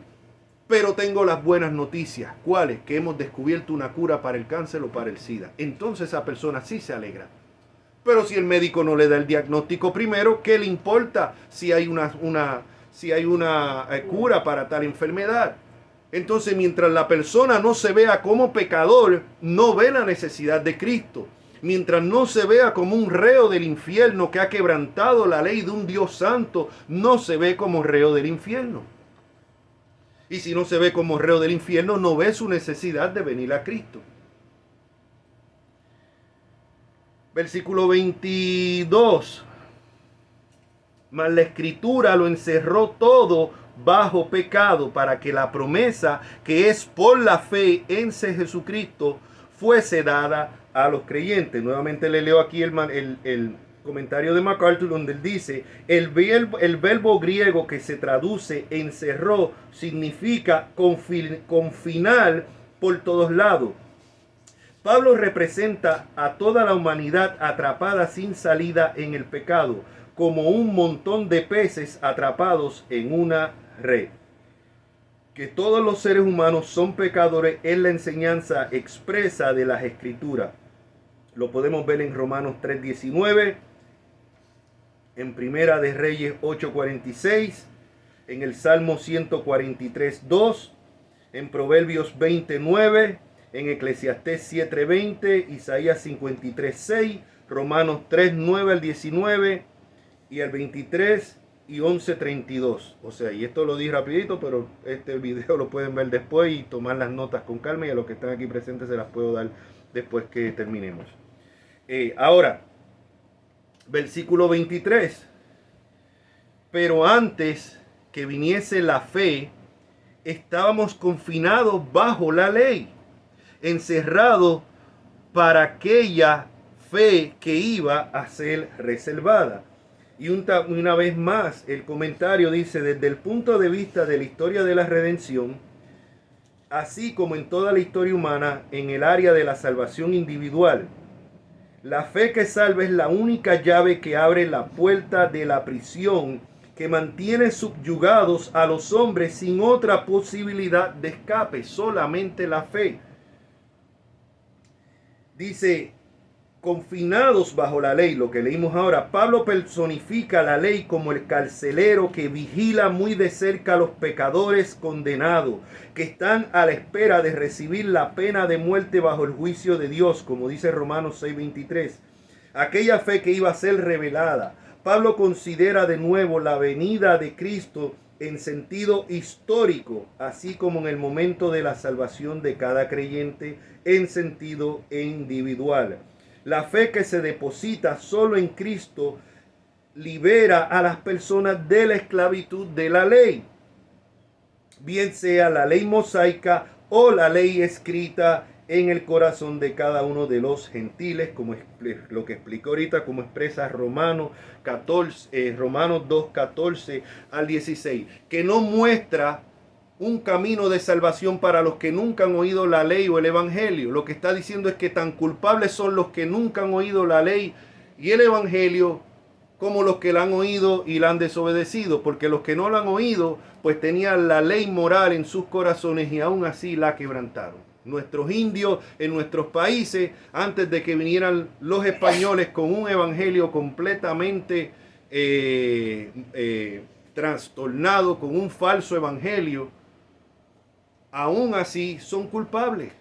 Pero tengo las buenas noticias. ¿Cuáles? Que hemos descubierto una cura para el cáncer o para el SIDA. Entonces esa persona sí se alegra. Pero si el médico no le da el diagnóstico primero, ¿qué le importa si hay una cura para tal enfermedad? Entonces, mientras la persona no se vea como pecador, no ve la necesidad de Cristo. Mientras no se vea como un reo del infierno que ha quebrantado la ley de un Dios santo, no se ve como reo del infierno. Y si no se ve como reo del infierno, no ve su necesidad de venir a Cristo. Versículo 22. Mas la Escritura lo encerró todo bajo pecado, para que la promesa que es por la fe en Jesucristo fuese dada a los creyentes. Nuevamente le leo aquí el comentario de MacArthur, donde él dice, el verbo griego que se traduce encerró significa confinar por todos lados. Pablo representa a toda la humanidad atrapada sin salida en el pecado, como un montón de peces atrapados en una red. Que todos los seres humanos son pecadores es la enseñanza expresa de las Escrituras. Lo podemos ver en Romanos 3:19, en Primera de Reyes 8:46, en el Salmo 143:2, en Proverbios 20:9, en Eclesiastés 7:20, Isaías 53:6, Romanos 3:9 al 19 y al 23 y 11:32. O sea, y esto lo di rapidito, pero este video lo pueden ver después y tomar las notas con calma, y a los que están aquí presentes se las puedo dar después que terminemos. Ahora, versículo 23. Pero antes que viniese la fe, estábamos confinados bajo la ley, encerrados para aquella fe que iba a ser reservada. Y una vez más, el comentario dice, desde el punto de vista de la historia de la redención, así como en toda la historia humana, en el área de la salvación individual, la fe que salva es la única llave que abre la puerta de la prisión, que mantiene subyugados a los hombres sin otra posibilidad de escape, solamente la fe. Dice, confinados bajo la ley, lo que leímos ahora. Pablo personifica la ley como el carcelero que vigila muy de cerca a los pecadores condenados, que están a la espera de recibir la pena de muerte bajo el juicio de Dios, como dice Romanos 6:23. Aquella fe que iba a ser revelada. Pablo considera de nuevo la venida de Cristo en sentido histórico, así como en el momento de la salvación de cada creyente en sentido individual. La fe que se deposita solo en Cristo libera a las personas de la esclavitud de la ley, bien sea la ley mosaica o la ley escrita en el corazón de cada uno de los gentiles, como es lo que explico ahorita, como expresa Romanos 2:14 al 16, que no muestra un camino de salvación para los que nunca han oído la ley o el evangelio. Lo que está diciendo es que tan culpables son los que nunca han oído la ley y el evangelio como los que la han oído y la han desobedecido, porque los que no la han oído pues tenían la ley moral en sus corazones y aún así la quebrantaron. Nuestros indios en nuestros países, antes de que vinieran los españoles con un evangelio completamente trastornado, con un falso evangelio, aún así son culpables.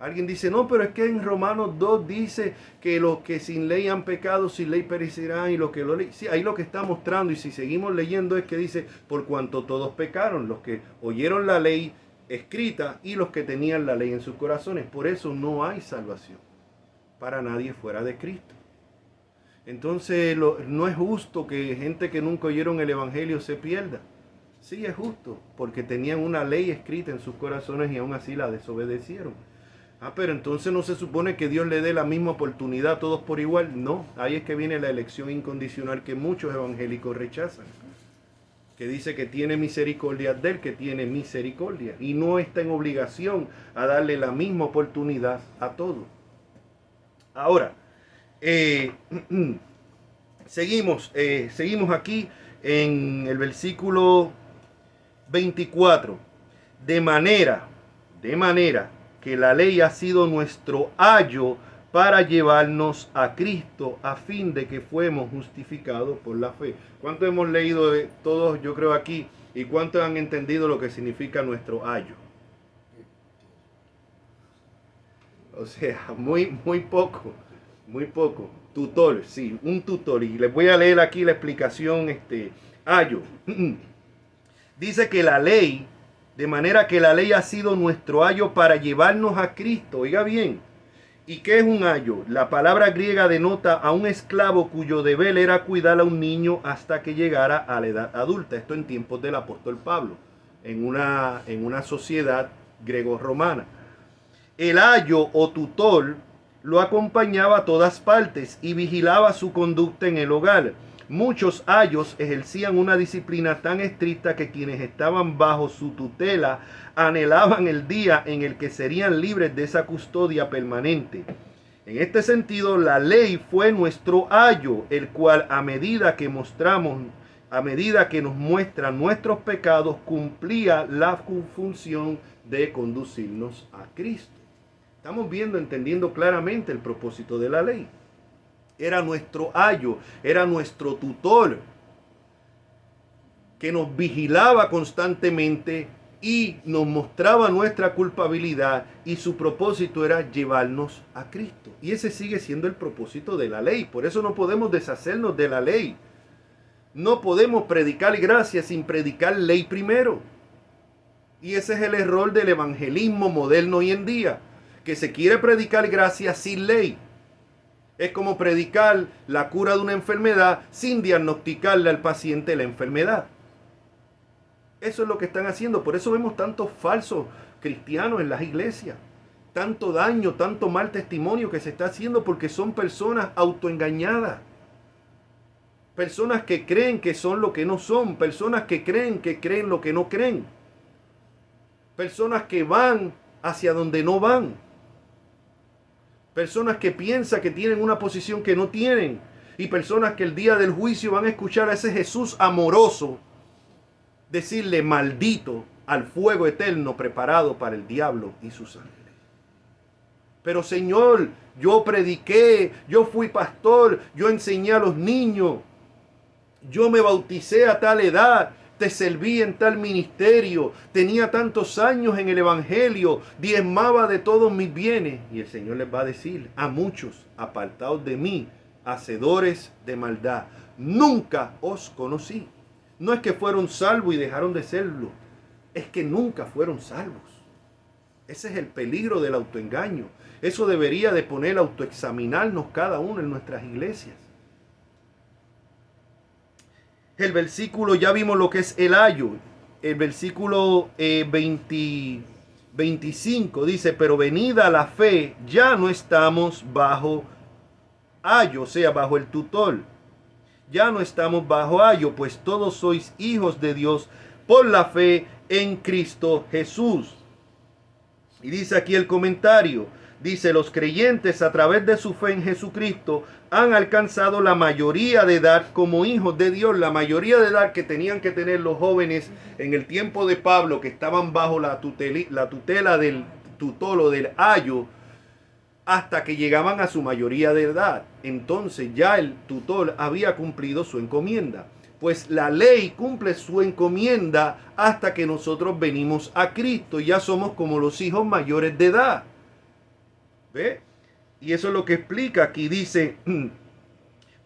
Alguien dice, no, pero es que en Romanos 2 dice que los que sin ley han pecado, sin ley perecerán, y los que lo sí, ahí lo que está mostrando, y si seguimos leyendo, es que dice, por cuanto todos pecaron, los que oyeron la ley escrita y los que tenían la ley en sus corazones. Por eso no hay salvación para nadie fuera de Cristo. Entonces no es justo que gente que nunca oyeron el evangelio se pierda. Sí es justo, porque tenían una ley escrita en sus corazones y aún así la desobedecieron. Pero entonces no se supone que Dios le dé la misma oportunidad a todos por igual. No, ahí es que viene la elección incondicional que muchos evangélicos rechazan, que dice que tiene misericordia del que tiene misericordia y no está en obligación a darle la misma oportunidad a todos. Ahora, seguimos aquí en el versículo 24. De manera que la ley ha sido nuestro ayo para llevarnos a Cristo, a fin de que fuemos justificados por la fe. ¿Cuánto hemos leído de todos, yo creo, aquí? ¿Y cuántos han entendido lo que significa nuestro ayo? O sea, muy poco. Tutor, sí, un tutor. Y les voy a leer aquí la explicación, ayo. Dice que la ley De manera que la ley ha sido nuestro ayo para llevarnos a Cristo. Oiga bien. ¿Y qué es un ayo? La palabra griega denota a un esclavo cuyo deber era cuidar a un niño hasta que llegara a la edad adulta. Esto en tiempos del apóstol Pablo, en una sociedad grego-romana. El ayo o tutor lo acompañaba a todas partes y vigilaba su conducta en el hogar. Muchos ayos ejercían una disciplina tan estricta que quienes estaban bajo su tutela anhelaban el día en el que serían libres de esa custodia permanente. En este sentido, la ley fue nuestro ayo, el cual a medida que nos muestra nuestros pecados, cumplía la función de conducirnos a Cristo. Estamos entendiendo claramente el propósito de la ley. Era nuestro ayo, era nuestro tutor, que nos vigilaba constantemente y nos mostraba nuestra culpabilidad, y su propósito era llevarnos a Cristo. Y ese sigue siendo el propósito de la ley. Por eso no podemos deshacernos de la ley. No podemos predicar gracia sin predicar ley primero. Y ese es el error del evangelismo moderno hoy en día, que se quiere predicar gracia sin ley. Es como predicar la cura de una enfermedad sin diagnosticarle al paciente la enfermedad. Eso es lo que están haciendo. Por eso vemos tantos falsos cristianos en las iglesias. Tanto daño, tanto mal testimonio que se está haciendo, porque son personas autoengañadas. Personas que creen que son lo que no son. Personas que creen lo que no creen. Personas que van hacia donde no van. Personas que piensan que tienen una posición que no tienen. Y personas que el día del juicio van a escuchar a ese Jesús amoroso decirle maldito al fuego eterno preparado para el diablo y sus ángeles. Pero Señor, yo prediqué, yo fui pastor, yo enseñé a los niños, yo me bauticé a tal edad, te serví en tal ministerio, tenía tantos años en el evangelio, diezmaba de todos mis bienes. Y el Señor les va a decir: a muchos apartados de mí, hacedores de maldad, nunca os conocí. No es que fueron salvos y dejaron de serlo, es que nunca fueron salvos. Ese es el peligro del autoengaño. Eso debería de poner a autoexaminarnos cada uno en nuestras iglesias. El versículo, ya vimos lo que es el ayo. El versículo 25 dice: pero venida la fe, ya no estamos bajo ayo, o sea, bajo el tutor. Ya no estamos bajo ayo, pues todos sois hijos de Dios por la fe en Cristo Jesús. Y dice aquí el comentario, dice: los creyentes a través de su fe en Jesucristo han alcanzado la mayoría de edad como hijos de Dios. La mayoría de edad que tenían que tener los jóvenes en el tiempo de Pablo, que estaban bajo la tutela del tutor o del ayo, hasta que llegaban a su mayoría de edad. Entonces ya el tutor había cumplido su encomienda. Pues la ley cumple su encomienda hasta que nosotros venimos a Cristo. Ya somos como los hijos mayores de edad. ¿Ve? Y eso es lo que explica aquí. Dice: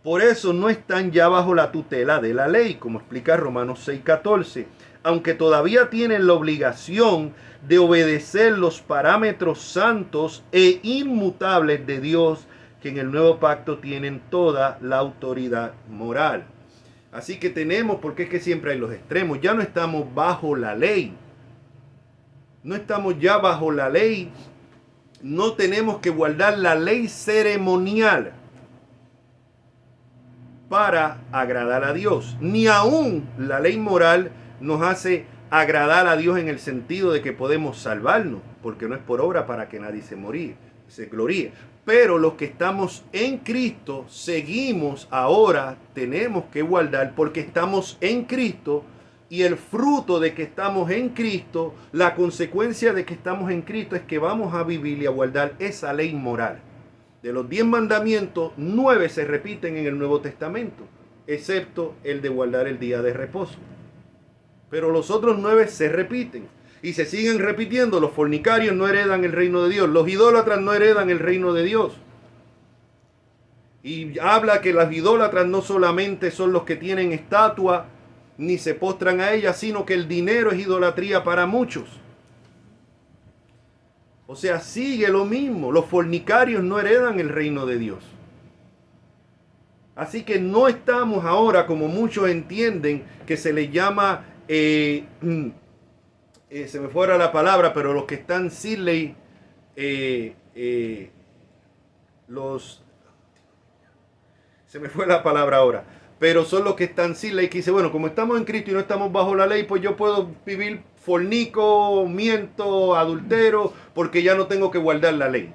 por eso no están ya bajo la tutela de la ley, como explica Romanos 6:14. Aunque todavía tienen la obligación de obedecer los parámetros santos e inmutables de Dios, que en el nuevo pacto tienen toda la autoridad moral. Así que tenemos, porque es que siempre hay los extremos, ya no estamos bajo la ley. No estamos ya bajo la ley. No tenemos que guardar la ley ceremonial para agradar a Dios. Ni aún la ley moral nos hace agradar a Dios en el sentido de que podemos salvarnos, porque no es por obra para que nadie se gloríe. Pero los que estamos en Cristo, seguimos ahora, tenemos que guardar, porque estamos en Cristo. Y el fruto de que estamos en Cristo, la consecuencia de que estamos en Cristo, es que vamos a vivir y a guardar esa ley moral. De los 10 mandamientos, 9 se repiten en el Nuevo Testamento, excepto el de guardar el día de reposo. Pero los otros 9 se repiten y se siguen repitiendo. Los fornicarios no heredan el reino de Dios. Los idólatras no heredan el reino de Dios. Y habla que los idólatras no solamente son los que tienen estatua ni se postran a ella, sino que el dinero es idolatría para muchos. O sea, sigue lo mismo. Los fornicarios no heredan el reino de Dios. Así que no estamos ahora, como muchos entienden, que se le llama, se me fuera la palabra, pero los que están sin ley, se me fue la palabra ahora, pero son los que están sin ley, que dice, bueno, como estamos en Cristo y no estamos bajo la ley, pues yo puedo vivir fornico, miento, adultero, porque ya no tengo que guardar la ley.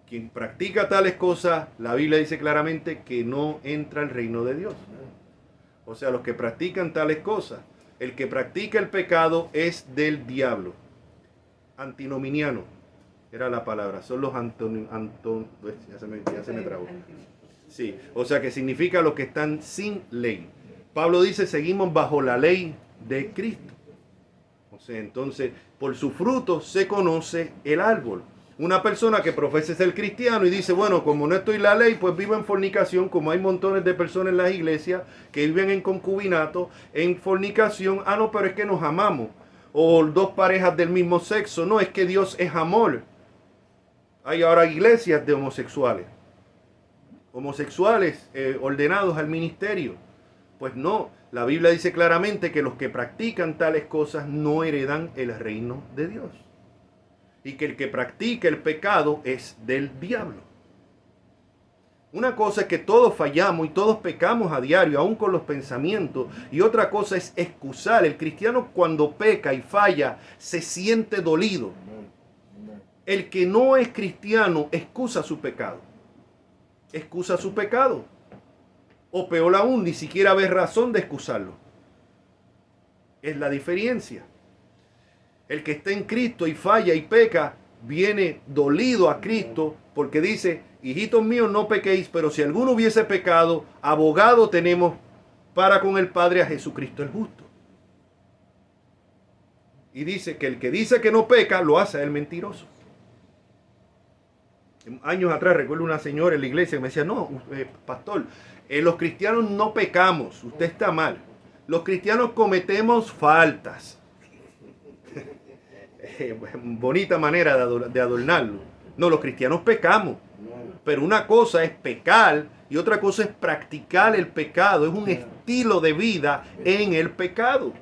Quien practica tales cosas, la Biblia dice claramente que no entra al reino de Dios. O sea, los que practican tales cosas, el que practica el pecado es del diablo. Antinominiano era la palabra, son los ya se me trabó. Sí, o sea que significa los que están sin ley. Pablo dice, seguimos bajo la ley de Cristo. O sea, entonces, por su fruto se conoce el árbol. Una persona que profesa ser cristiano y dice, bueno, como no estoy en la ley, pues vivo en fornicación, como hay montones de personas en las iglesias que viven en concubinato, en fornicación. Ah, no, pero es que nos amamos. O dos parejas del mismo sexo. No, es que Dios es amor. Hay ahora iglesias de homosexuales. Homosexuales ordenados al ministerio. Pues no, la Biblia dice claramente que los que practican tales cosas no heredan el reino de Dios. Y que el que practica el pecado es del diablo. Una cosa es que todos fallamos y todos pecamos a diario, aún con los pensamientos. Y otra cosa es excusar. El cristiano cuando peca y falla se siente dolido. El que no es cristiano excusa su pecado. Excusa su pecado. O peor aún, ni siquiera ve razón de excusarlo. Es la diferencia. El que está en Cristo y falla y peca, viene dolido a Cristo porque dice, hijitos míos, no pequéis, pero si alguno hubiese pecado, abogado tenemos para con el Padre a Jesucristo el justo. Y dice que el que dice que no peca, lo hace el mentiroso. Años atrás recuerdo una señora en la iglesia que me decía, no, pastor, los cristianos no pecamos, usted está mal. Los cristianos cometemos faltas. Bonita manera de adornarlo. No, los cristianos pecamos. Pero una cosa es pecar y otra cosa es practicar el pecado. Es un estilo de vida en el pecado,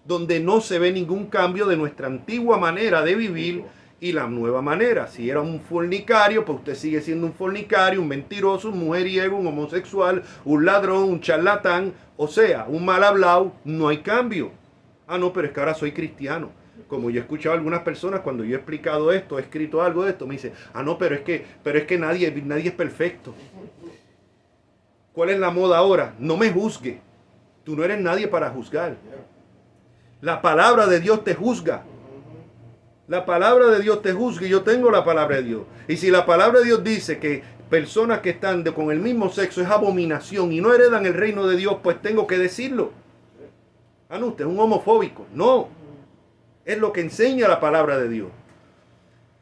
donde no se ve ningún cambio de nuestra antigua manera de vivir y la nueva manera. Si era un fornicario, pues usted sigue siendo un fornicario, un mentiroso, un mujeriego, un homosexual, un ladrón, un charlatán, o sea, un mal hablado. No hay cambio. Ah, no, pero es que ahora soy cristiano. Como yo he escuchado a algunas personas cuando yo he explicado esto, he escrito algo de esto, me dicen, ah, no, pero es que nadie es perfecto. ¿Cuál es la moda ahora? No me juzgue. Tú no eres nadie para juzgar. La palabra de Dios te juzga. La palabra de Dios te juzga y yo tengo la palabra de Dios. Y si la palabra de Dios dice que personas que están con el mismo sexo es abominación y no heredan el reino de Dios, pues tengo que decirlo. Ah, no, usted es un homofóbico. No. Es lo que enseña la palabra de Dios.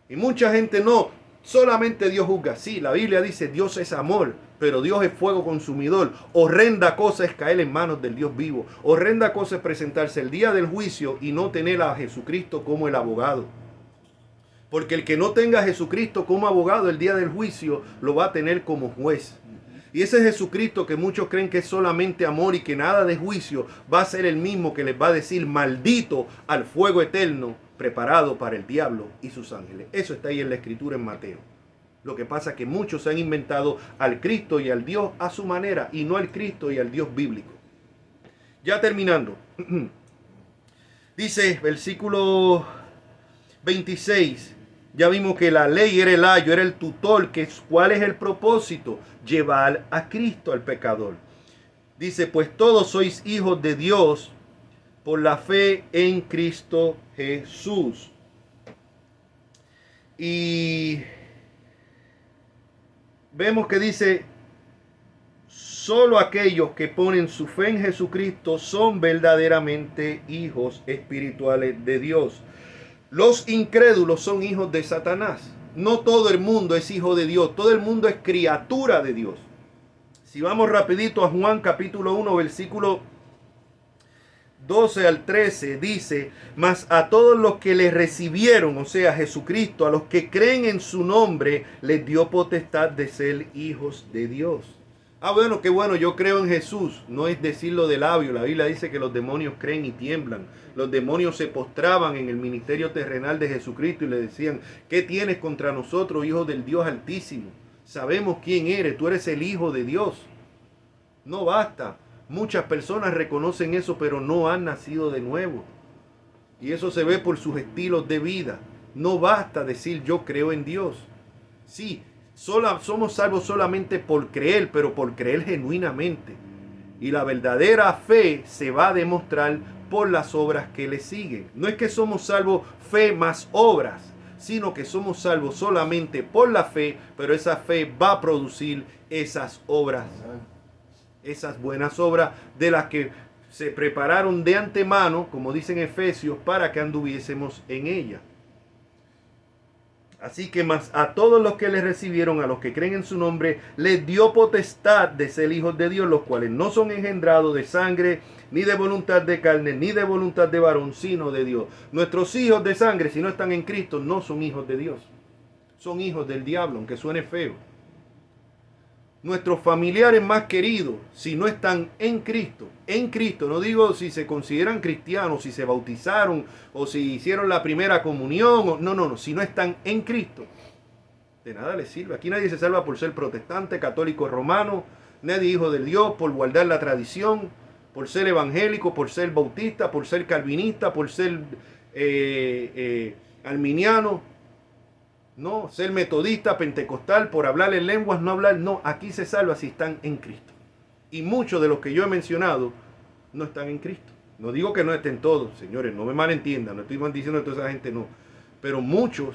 Y mucha gente no. Solamente Dios juzga. Sí, la Biblia dice Dios es amor, pero Dios es fuego consumidor. Horrenda cosa es caer en manos del Dios vivo. Horrenda cosa es presentarse el día del juicio y no tener a Jesucristo como el abogado. Porque el que no tenga a Jesucristo como abogado el día del juicio lo va a tener como juez. Y ese Jesucristo que muchos creen que es solamente amor y que nada de juicio, va a ser el mismo que les va a decir maldito al fuego eterno preparado para el diablo y sus ángeles. Eso está ahí en la escritura en Mateo. Lo que pasa es que muchos se han inventado al Cristo y al Dios a su manera y no al Cristo y al Dios bíblico. Ya terminando. Dice versículo 26. Ya vimos que la ley era el ayo, era el tutor. ¿Cuál es el propósito? Llevar a Cristo al pecador. Dice, pues todos sois hijos de Dios por la fe en Cristo Jesús. Y vemos que dice, solo aquellos que ponen su fe en Jesucristo son verdaderamente hijos espirituales de Dios. Los incrédulos son hijos de Satanás. No todo el mundo es hijo de Dios. Todo el mundo es criatura de Dios. Si vamos rapidito a Juan capítulo 1, versículo 12 al 13 dice: mas a todos los que le recibieron, o sea, Jesucristo, a los que creen en su nombre, les dio potestad de ser hijos de Dios. Ah, bueno, qué bueno, yo creo en Jesús. No es decirlo de labio. La Biblia dice que los demonios creen y tiemblan. Los demonios se postraban en el ministerio terrenal de Jesucristo y le decían: ¿qué tienes contra nosotros, hijo del Dios Altísimo? Sabemos quién eres, tú eres el Hijo de Dios. No basta. Muchas personas reconocen eso, pero no han nacido de nuevo. Y eso se ve por sus estilos de vida. No basta decir yo creo en Dios. Sí, somos salvos solamente por creer, pero por creer genuinamente. Y la verdadera fe se va a demostrar por las obras que le siguen. No es que somos salvos fe más obras, sino que somos salvos solamente por la fe, pero esa fe va a producir esas obras. Esas buenas obras de las que se prepararon de antemano, como dicen Efesios, para que anduviésemos en ella. Así que más a todos los que le recibieron, a los que creen en su nombre, les dio potestad de ser hijos de Dios, los cuales no son engendrados de sangre, ni de voluntad de carne, ni de voluntad de varón, sino de Dios. Nuestros hijos de sangre, si no están en Cristo, no son hijos de Dios. Son hijos del diablo, aunque suene feo. Nuestros familiares más queridos, si no están en Cristo, no digo si se consideran cristianos, si se bautizaron o si hicieron la primera comunión, no, si no están en Cristo, de nada les sirve. Aquí nadie se salva por ser protestante, católico, romano, nadie hijo de Dios, por guardar la tradición, por ser evangélico, por ser bautista, por ser calvinista, por ser arminiano. No, ser metodista, pentecostal, por hablar en lenguas, no hablar. No, aquí se salva si están en Cristo. Y muchos de los que yo he mencionado no están en Cristo. No digo que no estén todos, señores, no me malentiendan, no estoy diciendo que toda esa gente no. Pero muchos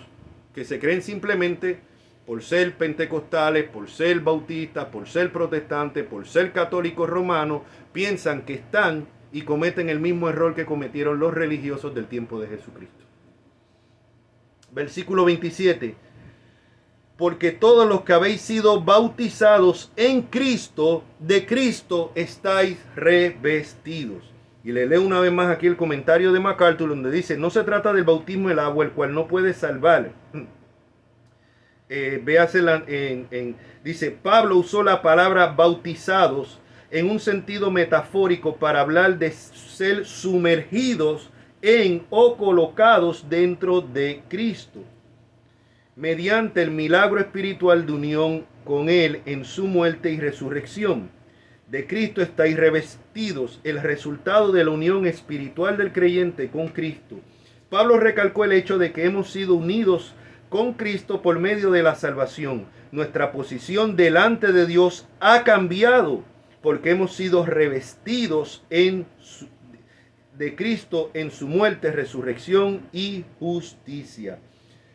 que se creen simplemente por ser pentecostales, por ser bautistas, por ser protestantes, por ser católicos romanos, piensan que están y cometen el mismo error que cometieron los religiosos del tiempo de Jesucristo. Versículo 27. Porque todos los que habéis sido bautizados en Cristo, de Cristo estáis revestidos. Y le leo una vez más aquí el comentario de MacArthur, donde dice: no se trata del bautismo del agua, el cual no puede salvar. Véasela dice: Pablo usó la palabra bautizados en un sentido metafórico para hablar de ser sumergidos en o colocados dentro de Cristo, mediante el milagro espiritual de unión con Él en su muerte y resurrección. De Cristo estáis revestidos, el resultado de la unión espiritual del creyente con Cristo. Pablo recalcó el hecho de que hemos sido unidos con Cristo por medio de la salvación. Nuestra posición delante de Dios ha cambiado porque hemos sido revestidos de Cristo en su muerte, resurrección y justicia.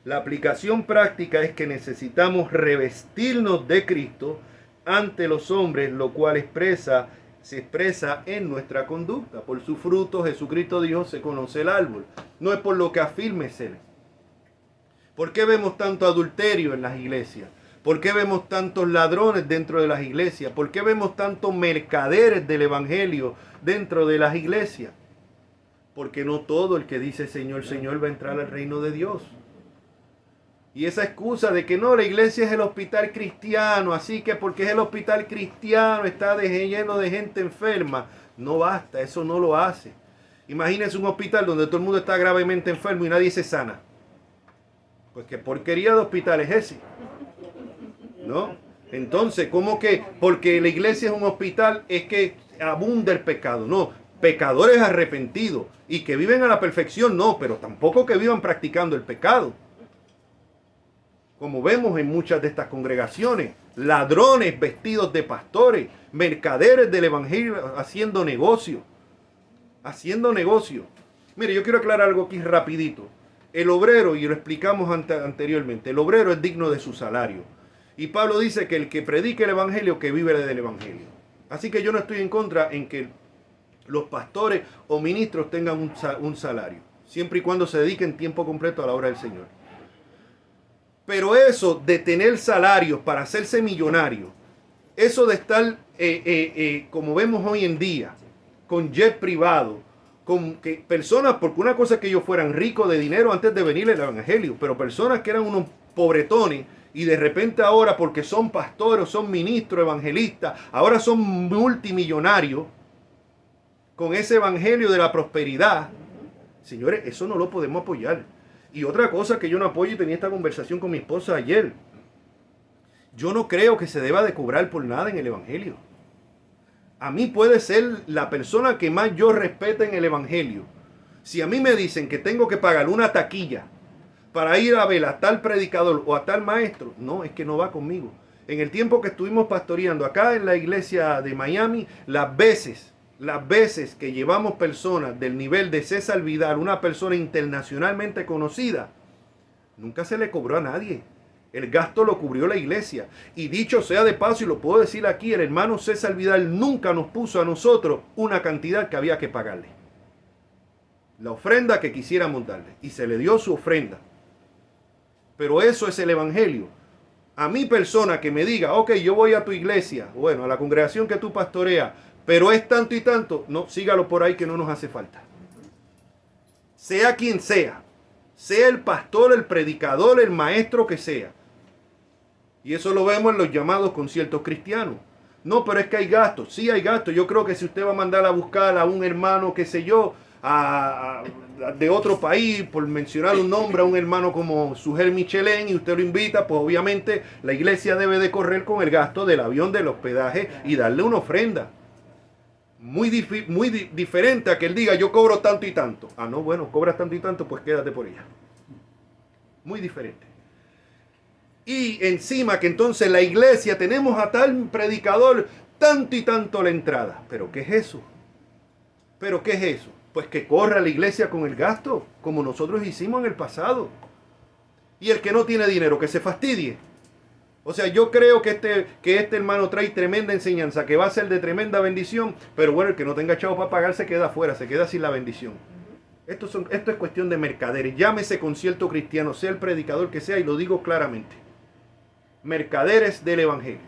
La aplicación práctica es que necesitamos revestirnos de Cristo ante los hombres, lo cual se expresa en nuestra conducta. Por su fruto, Jesucristo dijo, se conoce el árbol. No es por lo que afirme ser. ¿Por qué vemos tanto adulterio en las iglesias? ¿Por qué vemos tantos ladrones dentro de las iglesias? ¿Por qué vemos tantos mercaderes del evangelio dentro de las iglesias? Porque no todo el que dice Señor, Señor va a entrar al reino de Dios. Y esa excusa de que no, la iglesia es el hospital cristiano, así que porque es el hospital cristiano está lleno de gente enferma, no basta, eso no lo hace. Imagínense un hospital donde todo el mundo está gravemente enfermo y nadie se sana. Pues qué porquería de hospital es ese, ¿no? Entonces, ¿cómo que porque la iglesia es un hospital es que abunda el pecado? No, pecadores arrepentidos y que viven a la perfección, no, pero tampoco que vivan practicando el pecado. Como vemos en muchas de estas congregaciones, ladrones vestidos de pastores, mercaderes del evangelio haciendo negocio. Mire, yo quiero aclarar algo aquí rapidito. El obrero, y lo explicamos anteriormente, el obrero es digno de su salario. Y Pablo dice que el que predique el evangelio, que vive del evangelio. Así que yo no estoy en contra en que los pastores o ministros tengan un salario, siempre y cuando se dediquen tiempo completo a la obra del Señor. Pero eso de tener salarios para hacerse millonario, eso de estar, como vemos hoy en día, con jet privado, con que personas, porque una cosa es que ellos fueran ricos de dinero antes de venir el evangelio, pero personas que eran unos pobretones y de repente ahora porque son pastores, son ministros, evangelistas, ahora son multimillonarios con ese evangelio de la prosperidad. Señores, eso no lo podemos apoyar. Y otra cosa que yo no apoyo, y tenía esta conversación con mi esposa ayer, yo no creo que se deba de cobrar por nada en el evangelio. A mí puede ser la persona que más yo respete en el evangelio. Si a mí me dicen que tengo que pagar una taquilla para ir a ver a tal predicador o a tal maestro, no, es que no va conmigo. En el tiempo que estuvimos pastoreando acá en la iglesia de Miami, las veces que llevamos personas del nivel de César Vidal, una persona internacionalmente conocida, nunca se le cobró a nadie. El gasto lo cubrió la iglesia. Y dicho sea de paso, y lo puedo decir aquí, el hermano César Vidal nunca nos puso a nosotros una cantidad que había que pagarle. La ofrenda que quisiéramos darle. Y se le dio su ofrenda. Pero eso es el evangelio. A mi persona que me diga, ok, yo voy a tu iglesia, bueno, a la congregación que tú pastoreas, pero es tanto y tanto, no, sígalo por ahí que no nos hace falta. Sea quien sea el pastor, el predicador, el maestro que sea. Y eso lo vemos en los llamados conciertos cristianos. No, pero es que hay gastos. Sí hay gastos. Yo creo que si usted va a mandar a buscar a un hermano, qué sé yo, de otro país, por mencionar un nombre, a un hermano como Sugel Michelén, y usted lo invita, pues obviamente la iglesia debe de correr con el gasto del avión, del hospedaje y darle una ofrenda. Muy diferente a que él diga, yo cobro tanto y tanto. Ah, no, bueno, cobras tanto y tanto, pues quédate por ella. Muy diferente. Y encima que entonces la iglesia tenemos a tal predicador tanto y tanto la entrada. ¿Pero qué es eso? ¿Pero qué es eso? Pues que corra la iglesia con el gasto, como nosotros hicimos en el pasado. Y el que no tiene dinero, que se fastidie. O sea, yo creo que este hermano trae tremenda enseñanza, que va a ser de tremenda bendición, pero bueno, el que no tenga chavo para pagar se queda afuera, se queda sin la bendición. Esto es cuestión de mercaderes. Llámese concierto cristiano, sea el predicador que sea, y lo digo claramente. Mercaderes del evangelio.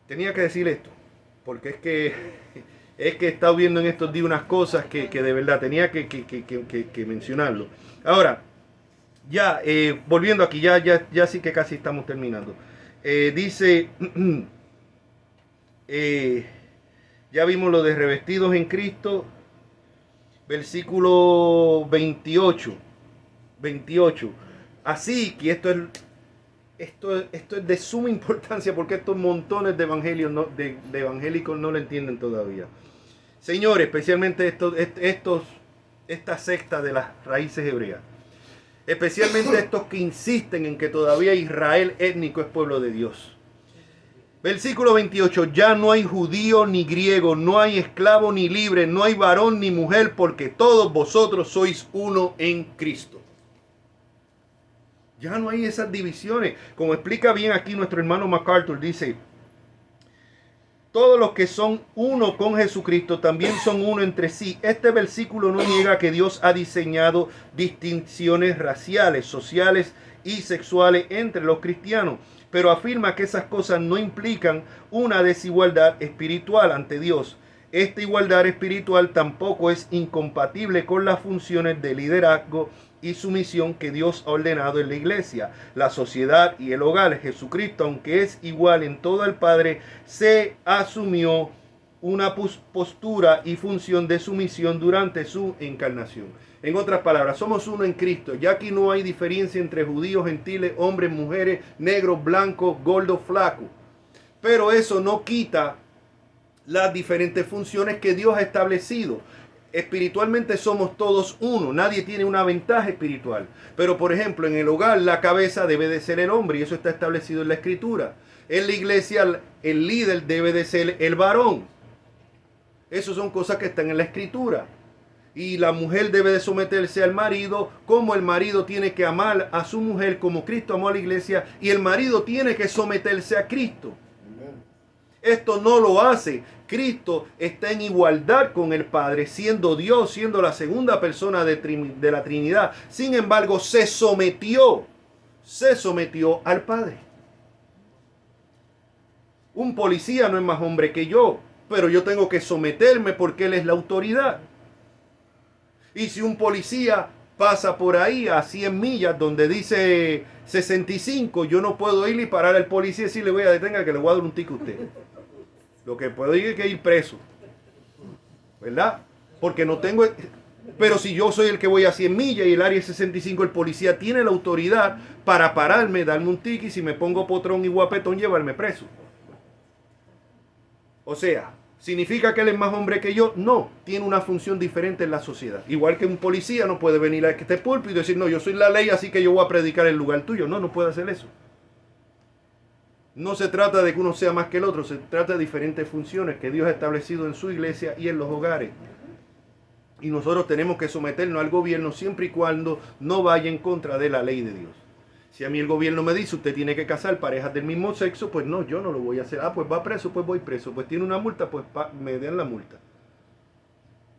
Tenía que decir esto, porque es que he estado viendo en estos días unas cosas que de verdad tenía que mencionarlo. Ahora, ya volviendo aquí, ya sí que casi estamos terminando. Dice, ya vimos lo de revestidos en Cristo, versículo 28. Así que esto es de suma importancia, porque estos montones de evangelios de evangélicos no lo entienden todavía. Señores, especialmente esta secta de las raíces hebreas, especialmente estos que insisten en que todavía Israel étnico es pueblo de Dios. Versículo 28, ya no hay judío ni griego, no hay esclavo ni libre, no hay varón ni mujer, porque todos vosotros sois uno en Cristo. Ya no hay esas divisiones. Como explica bien aquí nuestro hermano MacArthur, dice, todos los que son uno con Jesucristo también son uno entre sí. Este versículo no niega que Dios ha diseñado distinciones raciales, sociales y sexuales entre los cristianos, pero afirma que esas cosas no implican una desigualdad espiritual ante Dios. Esta igualdad espiritual tampoco es incompatible con las funciones de liderazgo y sumisión que Dios ha ordenado en la iglesia, la sociedad y el hogar. Jesucristo, aunque es igual en todo al Padre, se asumió una postura y función de sumisión durante su encarnación. En otras palabras, somos uno en Cristo. Ya aquí no hay diferencia entre judíos, gentiles, hombres, mujeres, negros, blancos, gordos, flacos. Pero eso no quita las diferentes funciones que Dios ha establecido. Espiritualmente somos todos uno, nadie tiene una ventaja espiritual. Pero por ejemplo, en el hogar la cabeza debe de ser el hombre, y eso está establecido en la Escritura. En la iglesia el líder debe de ser el varón. Esas son cosas que están en la Escritura. Y la mujer debe de someterse al marido, como el marido tiene que amar a su mujer, como Cristo amó a la iglesia, y el marido tiene que someterse a Cristo. Esto no lo hace. Cristo está en igualdad con el Padre, siendo Dios, siendo la segunda persona de la Trinidad. Sin embargo, se sometió al Padre. Un policía no es más hombre que yo. pero yo tengo que someterme porque Él es la autoridad. Y si un policía pasa por ahí a 100 millas donde dice 65, yo no puedo ir y parar al policía y decirle, voy a detenga que le voy a dar un ticket a usted. Lo que puedo ir es que ir preso, ¿verdad? Porque no tengo... Pero si yo soy el que voy a 100 millas y el área 65, el policía tiene la autoridad para pararme, darme un ticket y si me pongo potrón y guapetón, llevarme preso. O sea, ¿significa que él es más hombre que yo? No, tiene una función diferente en la sociedad. Igual que un policía no puede venir a este púlpito y decir, no, yo soy la ley, así que yo voy a predicar el lugar tuyo. No, no puede hacer eso. No se trata de que uno sea más que el otro, se trata de diferentes funciones que Dios ha establecido en su iglesia y en los hogares. Y nosotros tenemos que someternos al gobierno siempre y cuando no vaya en contra de la ley de Dios. Si a mí el gobierno me dice, usted tiene que casar parejas del mismo sexo, pues no, yo no lo voy a hacer. Ah, pues va preso, pues voy preso. Pues tiene una multa, pues me den la multa.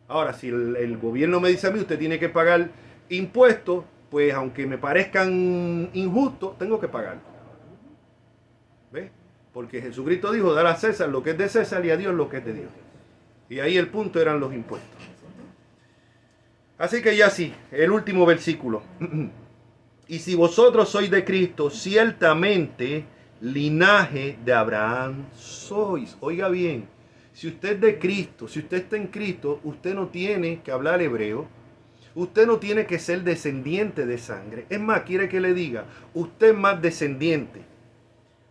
Ahora, si el gobierno me dice a mí, usted tiene que pagar impuestos, pues aunque me parezcan injustos, tengo que pagarlo. ¿Ves? Porque Jesucristo dijo, dar a César lo que es de César y a Dios lo que es de Dios. Y ahí el punto eran los impuestos. Así que ya sí, el último versículo. Y si vosotros sois de Cristo, ciertamente linaje de Abraham sois. Oiga bien, si usted es de Cristo, si usted está en Cristo, usted no tiene que hablar hebreo. Usted no tiene que ser descendiente de sangre. Es más, quiere que le diga, usted es más descendiente.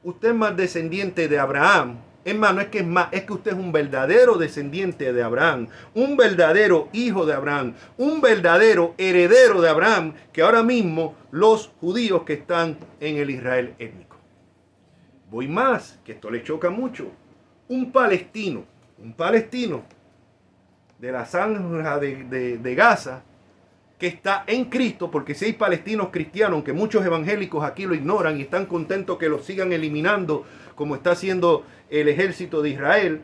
Usted es más descendiente de Abraham. Es más, no es que es más, es que usted es un verdadero descendiente de Abraham, un verdadero hijo de Abraham, un verdadero heredero de Abraham, que ahora mismo los judíos que están en el Israel étnico. Voy más, que esto le choca mucho. Un palestino de la zanja de Gaza, que está en Cristo, porque si hay palestinos cristianos, aunque muchos evangélicos aquí lo ignoran y están contentos que los sigan eliminando, como está haciendo el ejército de Israel,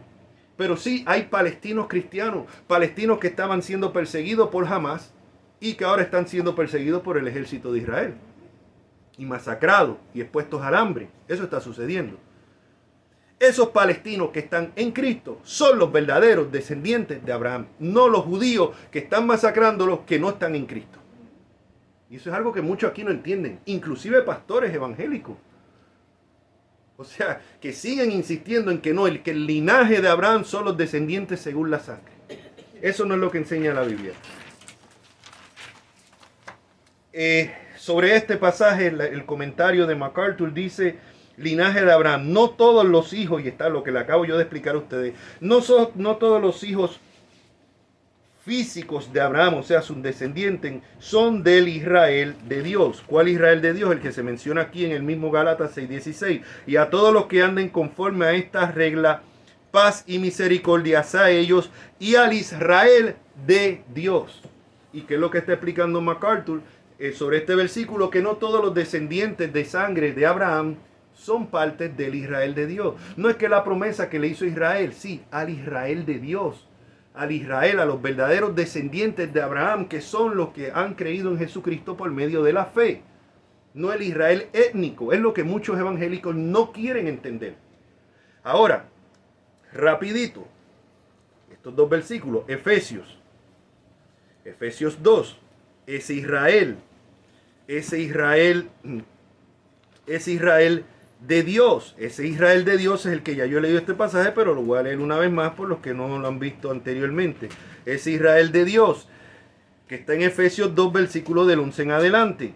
pero sí hay palestinos cristianos, palestinos que estaban siendo perseguidos por Hamas y que ahora están siendo perseguidos por el ejército de Israel y masacrados y expuestos al hambre. Eso está sucediendo. Esos palestinos que están en Cristo son los verdaderos descendientes de Abraham, no los judíos que están masacrándolos que no están en Cristo. Y eso es algo que muchos aquí no entienden, inclusive pastores evangélicos. O sea, que siguen insistiendo en que no, que el linaje de Abraham son los descendientes según la sangre. Eso no es lo que enseña la Biblia. Sobre este pasaje, el comentario de MacArthur dice, linaje de Abraham, no todos los hijos, y está lo que le acabo yo de explicar a ustedes, no todos los hijos físicos de Abraham, o sea, sus descendientes, son del Israel de Dios. ¿Cuál Israel de Dios? El que se menciona aquí en el mismo Gálatas 6:16. Y a todos los que anden conforme a esta regla, paz y misericordia a ellos y al Israel de Dios. ¿Y qué es lo que está explicando MacArthur sobre este versículo? Que no todos los descendientes de sangre de Abraham son parte del Israel de Dios. No es que la promesa que le hizo Israel, sí, al Israel de Dios. Al Israel, a los verdaderos descendientes de Abraham, que son los que han creído en Jesucristo por medio de la fe. No el Israel étnico, es lo que muchos evangélicos no quieren entender. Ahora, rapidito, estos dos versículos, Efesios 2, ese Israel de Dios. Ese Israel de Dios es el que ya yo he leído este pasaje, pero lo voy a leer una vez más por los que no lo han visto anteriormente. Ese Israel de Dios, que está en Efesios 2, versículo del 11 en adelante,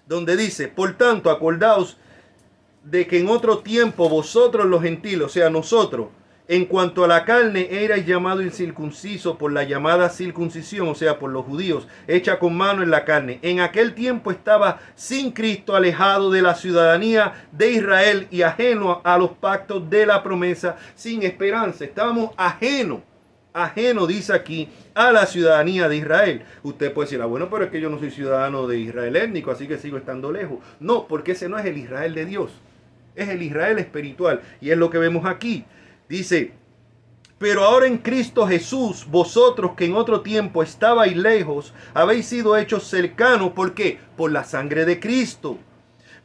donde dice, por tanto, acordaos de que en otro tiempo vosotros los gentiles, o sea, nosotros, en cuanto a la carne, erais llamados incircuncisos por la llamada circuncisión, o sea, por los judíos, hecha con mano en la carne. En aquel tiempo estaba sin Cristo, alejado de la ciudadanía de Israel y ajeno a los pactos de la promesa, sin esperanza. Estábamos ajeno, dice aquí, a la ciudadanía de Israel. Usted puede decir, bueno, pero es que yo no soy ciudadano de Israel étnico, así que sigo estando lejos. No, porque ese no es el Israel de Dios, es el Israel espiritual, y es lo que vemos aquí. Dice, pero ahora en Cristo Jesús, vosotros que en otro tiempo estabais lejos, habéis sido hechos cercanos. ¿Por qué? Por la sangre de Cristo.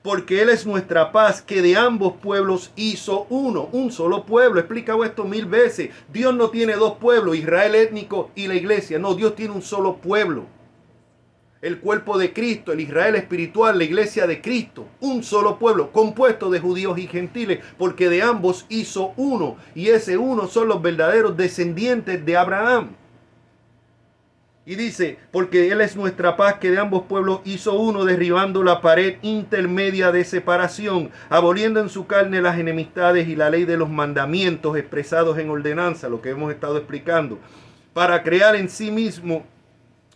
porque Él es nuestra paz, que de ambos pueblos hizo uno, un solo pueblo. He explicado esto 1000 veces. Dios no tiene dos pueblos, Israel étnico y la iglesia. No, Dios tiene un solo pueblo. El cuerpo de Cristo, el Israel espiritual, la iglesia de Cristo. Un solo pueblo, compuesto de judíos y gentiles, porque de ambos hizo uno. Y ese uno son los verdaderos descendientes de Abraham. Y dice, porque Él es nuestra paz, que de ambos pueblos hizo uno, derribando la pared intermedia de separación, aboliendo en su carne las enemistades y la ley de los mandamientos expresados en ordenanza, lo que hemos estado explicando, para crear en sí mismo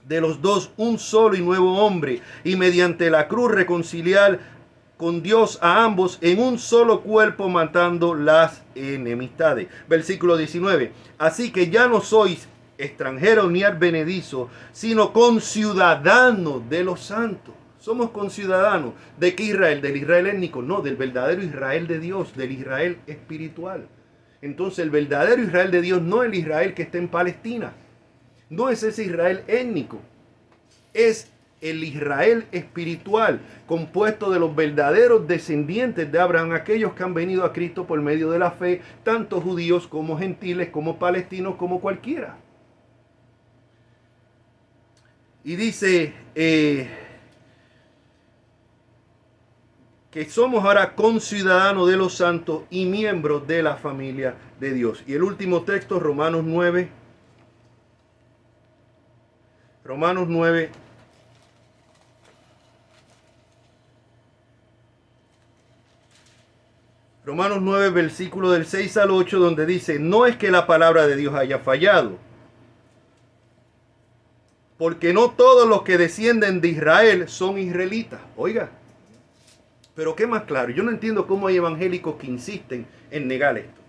de los dos un solo y nuevo hombre, y mediante la cruz reconciliar con Dios a ambos en un solo cuerpo, matando las enemistades. Versículo 19. Así que ya no sois extranjeros ni advenedizos, sino conciudadanos de los santos. Somos conciudadanos. ¿De qué Israel? ¿Del Israel étnico? No, del verdadero Israel de Dios, del Israel espiritual. Entonces el verdadero Israel de Dios no es el Israel que está en Palestina. No es ese Israel étnico. Es el Israel espiritual, compuesto de los verdaderos descendientes de Abraham, aquellos que han venido a Cristo por medio de la fe, tanto judíos como gentiles, como palestinos, como cualquiera. Y dice que somos ahora conciudadanos de los santos y miembros de la familia de Dios. Y el último texto, Romanos 9. Romanos 9. Romanos 9, versículo del 6 al 8, donde dice, no es que la palabra de Dios haya fallado, porque no todos los que descienden de Israel son israelitas. Oiga, pero qué más claro, yo no entiendo cómo hay evangélicos que insisten en negar esto.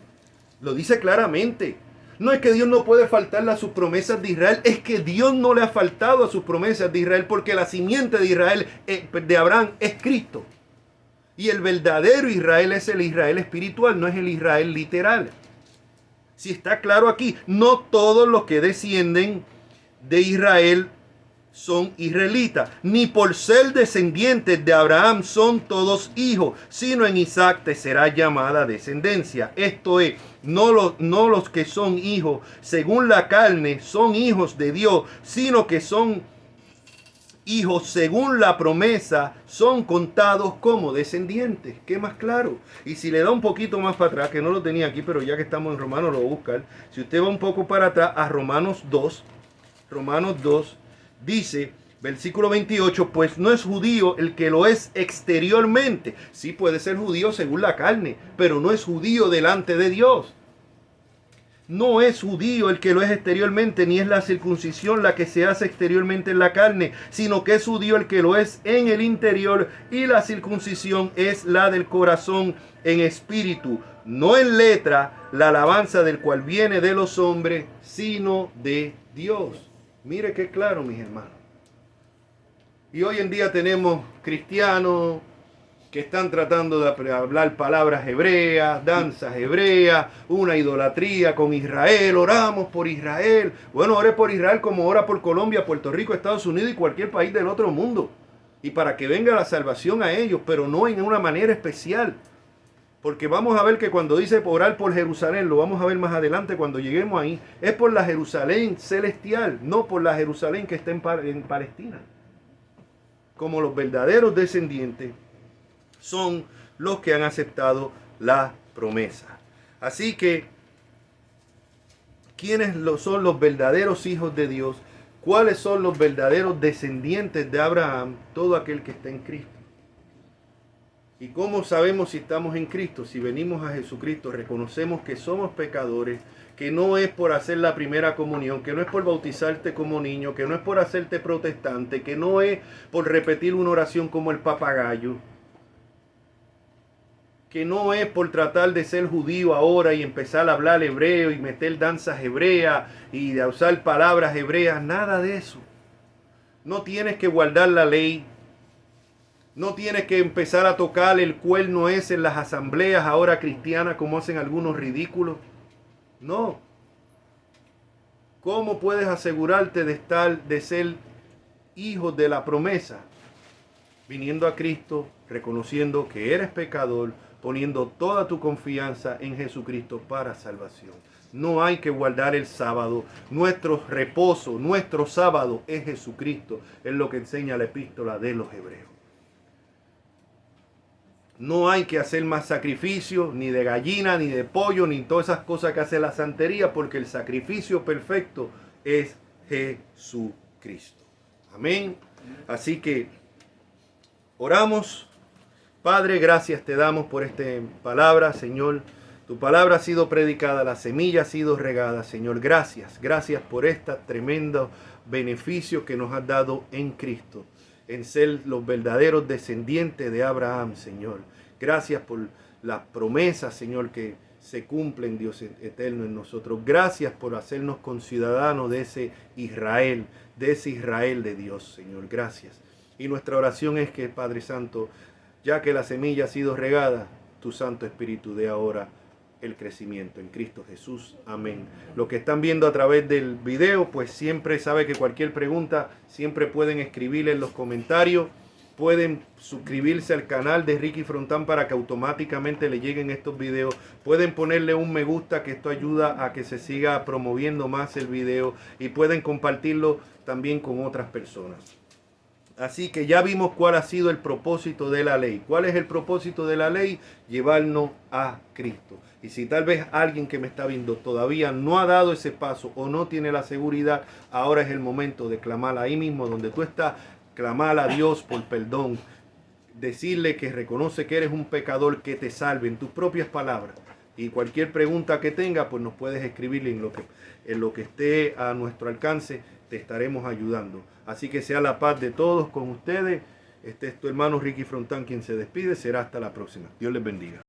Lo dice claramente. No es que Dios no puede faltarle a sus promesas de Israel, es que Dios no le ha faltado a sus promesas de Israel, porque la simiente de Israel, de Abraham, es Cristo. Y el verdadero Israel es el Israel espiritual, no es el Israel literal. Si está claro aquí, no todos los que descienden de Israel son israelitas, ni por ser descendientes de Abraham son todos hijos, sino en Isaac te será llamada descendencia. Esto es, no los que son hijos según la carne son hijos de Dios, sino que son hijos según la promesa, son contados como descendientes. ¿Qué más claro? Y si le da un poquito más para atrás, que no lo tenía aquí, pero ya que estamos en Romanos lo voy a buscar. Si usted va un poco para atrás a Romanos 2, dice, versículo 28, pues no es judío el que lo es exteriormente. Sí puede ser judío según la carne, pero no es judío delante de Dios. No es judío el que lo es exteriormente, ni es la circuncisión la que se hace exteriormente en la carne, sino que es judío el que lo es en el interior, y la circuncisión es la del corazón en espíritu, no en letra, la alabanza del cual viene de los hombres, sino de Dios. Mire qué claro, mis hermanos. Y hoy en día tenemos cristianos que están tratando de hablar palabras hebreas, danzas hebreas, una idolatría con Israel, oramos por Israel. Bueno, ore por Israel como ora por Colombia, Puerto Rico, Estados Unidos y cualquier país del otro mundo. Y para que venga la salvación a ellos, pero no en una manera especial. Porque vamos a ver que cuando dice orar por Jerusalén, lo vamos a ver más adelante cuando lleguemos ahí, es por la Jerusalén celestial, no por la Jerusalén que está en Palestina. Como los verdaderos descendientes son los que han aceptado la promesa. Así que, ¿quiénes son los verdaderos hijos de Dios? ¿Cuáles son los verdaderos descendientes de Abraham? Todo aquel que está en Cristo. ¿Y cómo sabemos si estamos en Cristo? Si venimos a Jesucristo, reconocemos que somos pecadores, que no es por hacer la primera comunión, que no es por bautizarte como niño, que no es por hacerte protestante, que no es por repetir una oración como el papagayo, que no es por tratar de ser judío ahora y empezar a hablar hebreo y meter danzas hebreas y de usar palabras hebreas, nada de eso. No tienes que guardar la ley. No tienes que empezar a tocar el cuerno ese en las asambleas ahora cristianas como hacen algunos ridículos. No. ¿Cómo puedes asegurarte de ser hijo de la promesa? viniendo a Cristo, reconociendo que eres pecador, poniendo toda tu confianza en Jesucristo para salvación. No hay que guardar el sábado. Nuestro reposo, nuestro sábado es Jesucristo. Es lo que enseña la epístola de los Hebreos. No hay que hacer más sacrificio, ni de gallina, ni de pollo, ni todas esas cosas que hace la santería, porque el sacrificio perfecto es Jesucristo. Amén. Así que oramos. Padre, gracias te damos por esta palabra, Señor. Tu palabra ha sido predicada, la semilla ha sido regada, Señor. Gracias, gracias por este tremendo beneficio que nos has dado en Cristo, en ser los verdaderos descendientes de Abraham, Señor. Gracias por las promesas, Señor, que se cumplen, Dios eterno, en nosotros. Gracias por hacernos conciudadanos de ese Israel de Dios, Señor. Gracias. Y nuestra oración es que, Padre Santo, ya que la semilla ha sido regada, tu Santo Espíritu dé ahora el crecimiento en Cristo Jesús. Amén. Lo que están viendo a través del video, pues siempre sabe que cualquier pregunta, siempre pueden escribirle en los comentarios. Pueden suscribirse al canal de Ricky Frontán para que automáticamente le lleguen estos videos. Pueden ponerle un me gusta, que esto ayuda a que se siga promoviendo más el video. Y pueden compartirlo también con otras personas. Así que ya vimos cuál ha sido el propósito de la ley. ¿Cuál es el propósito de la ley? Llevarnos a Cristo. Y si tal vez alguien que me está viendo todavía no ha dado ese paso o no tiene la seguridad, ahora es el momento de clamar ahí mismo donde tú estás. Clamar a Dios por perdón. Decirle que reconoce que eres un pecador, que te salve en tus propias palabras. Y cualquier pregunta que tenga, pues nos puedes escribir en lo que esté a nuestro alcance. Te estaremos ayudando. Así que sea la paz de todos con ustedes. Este es tu hermano Ricky Frontán quien se despide. Será hasta la próxima. Dios les bendiga.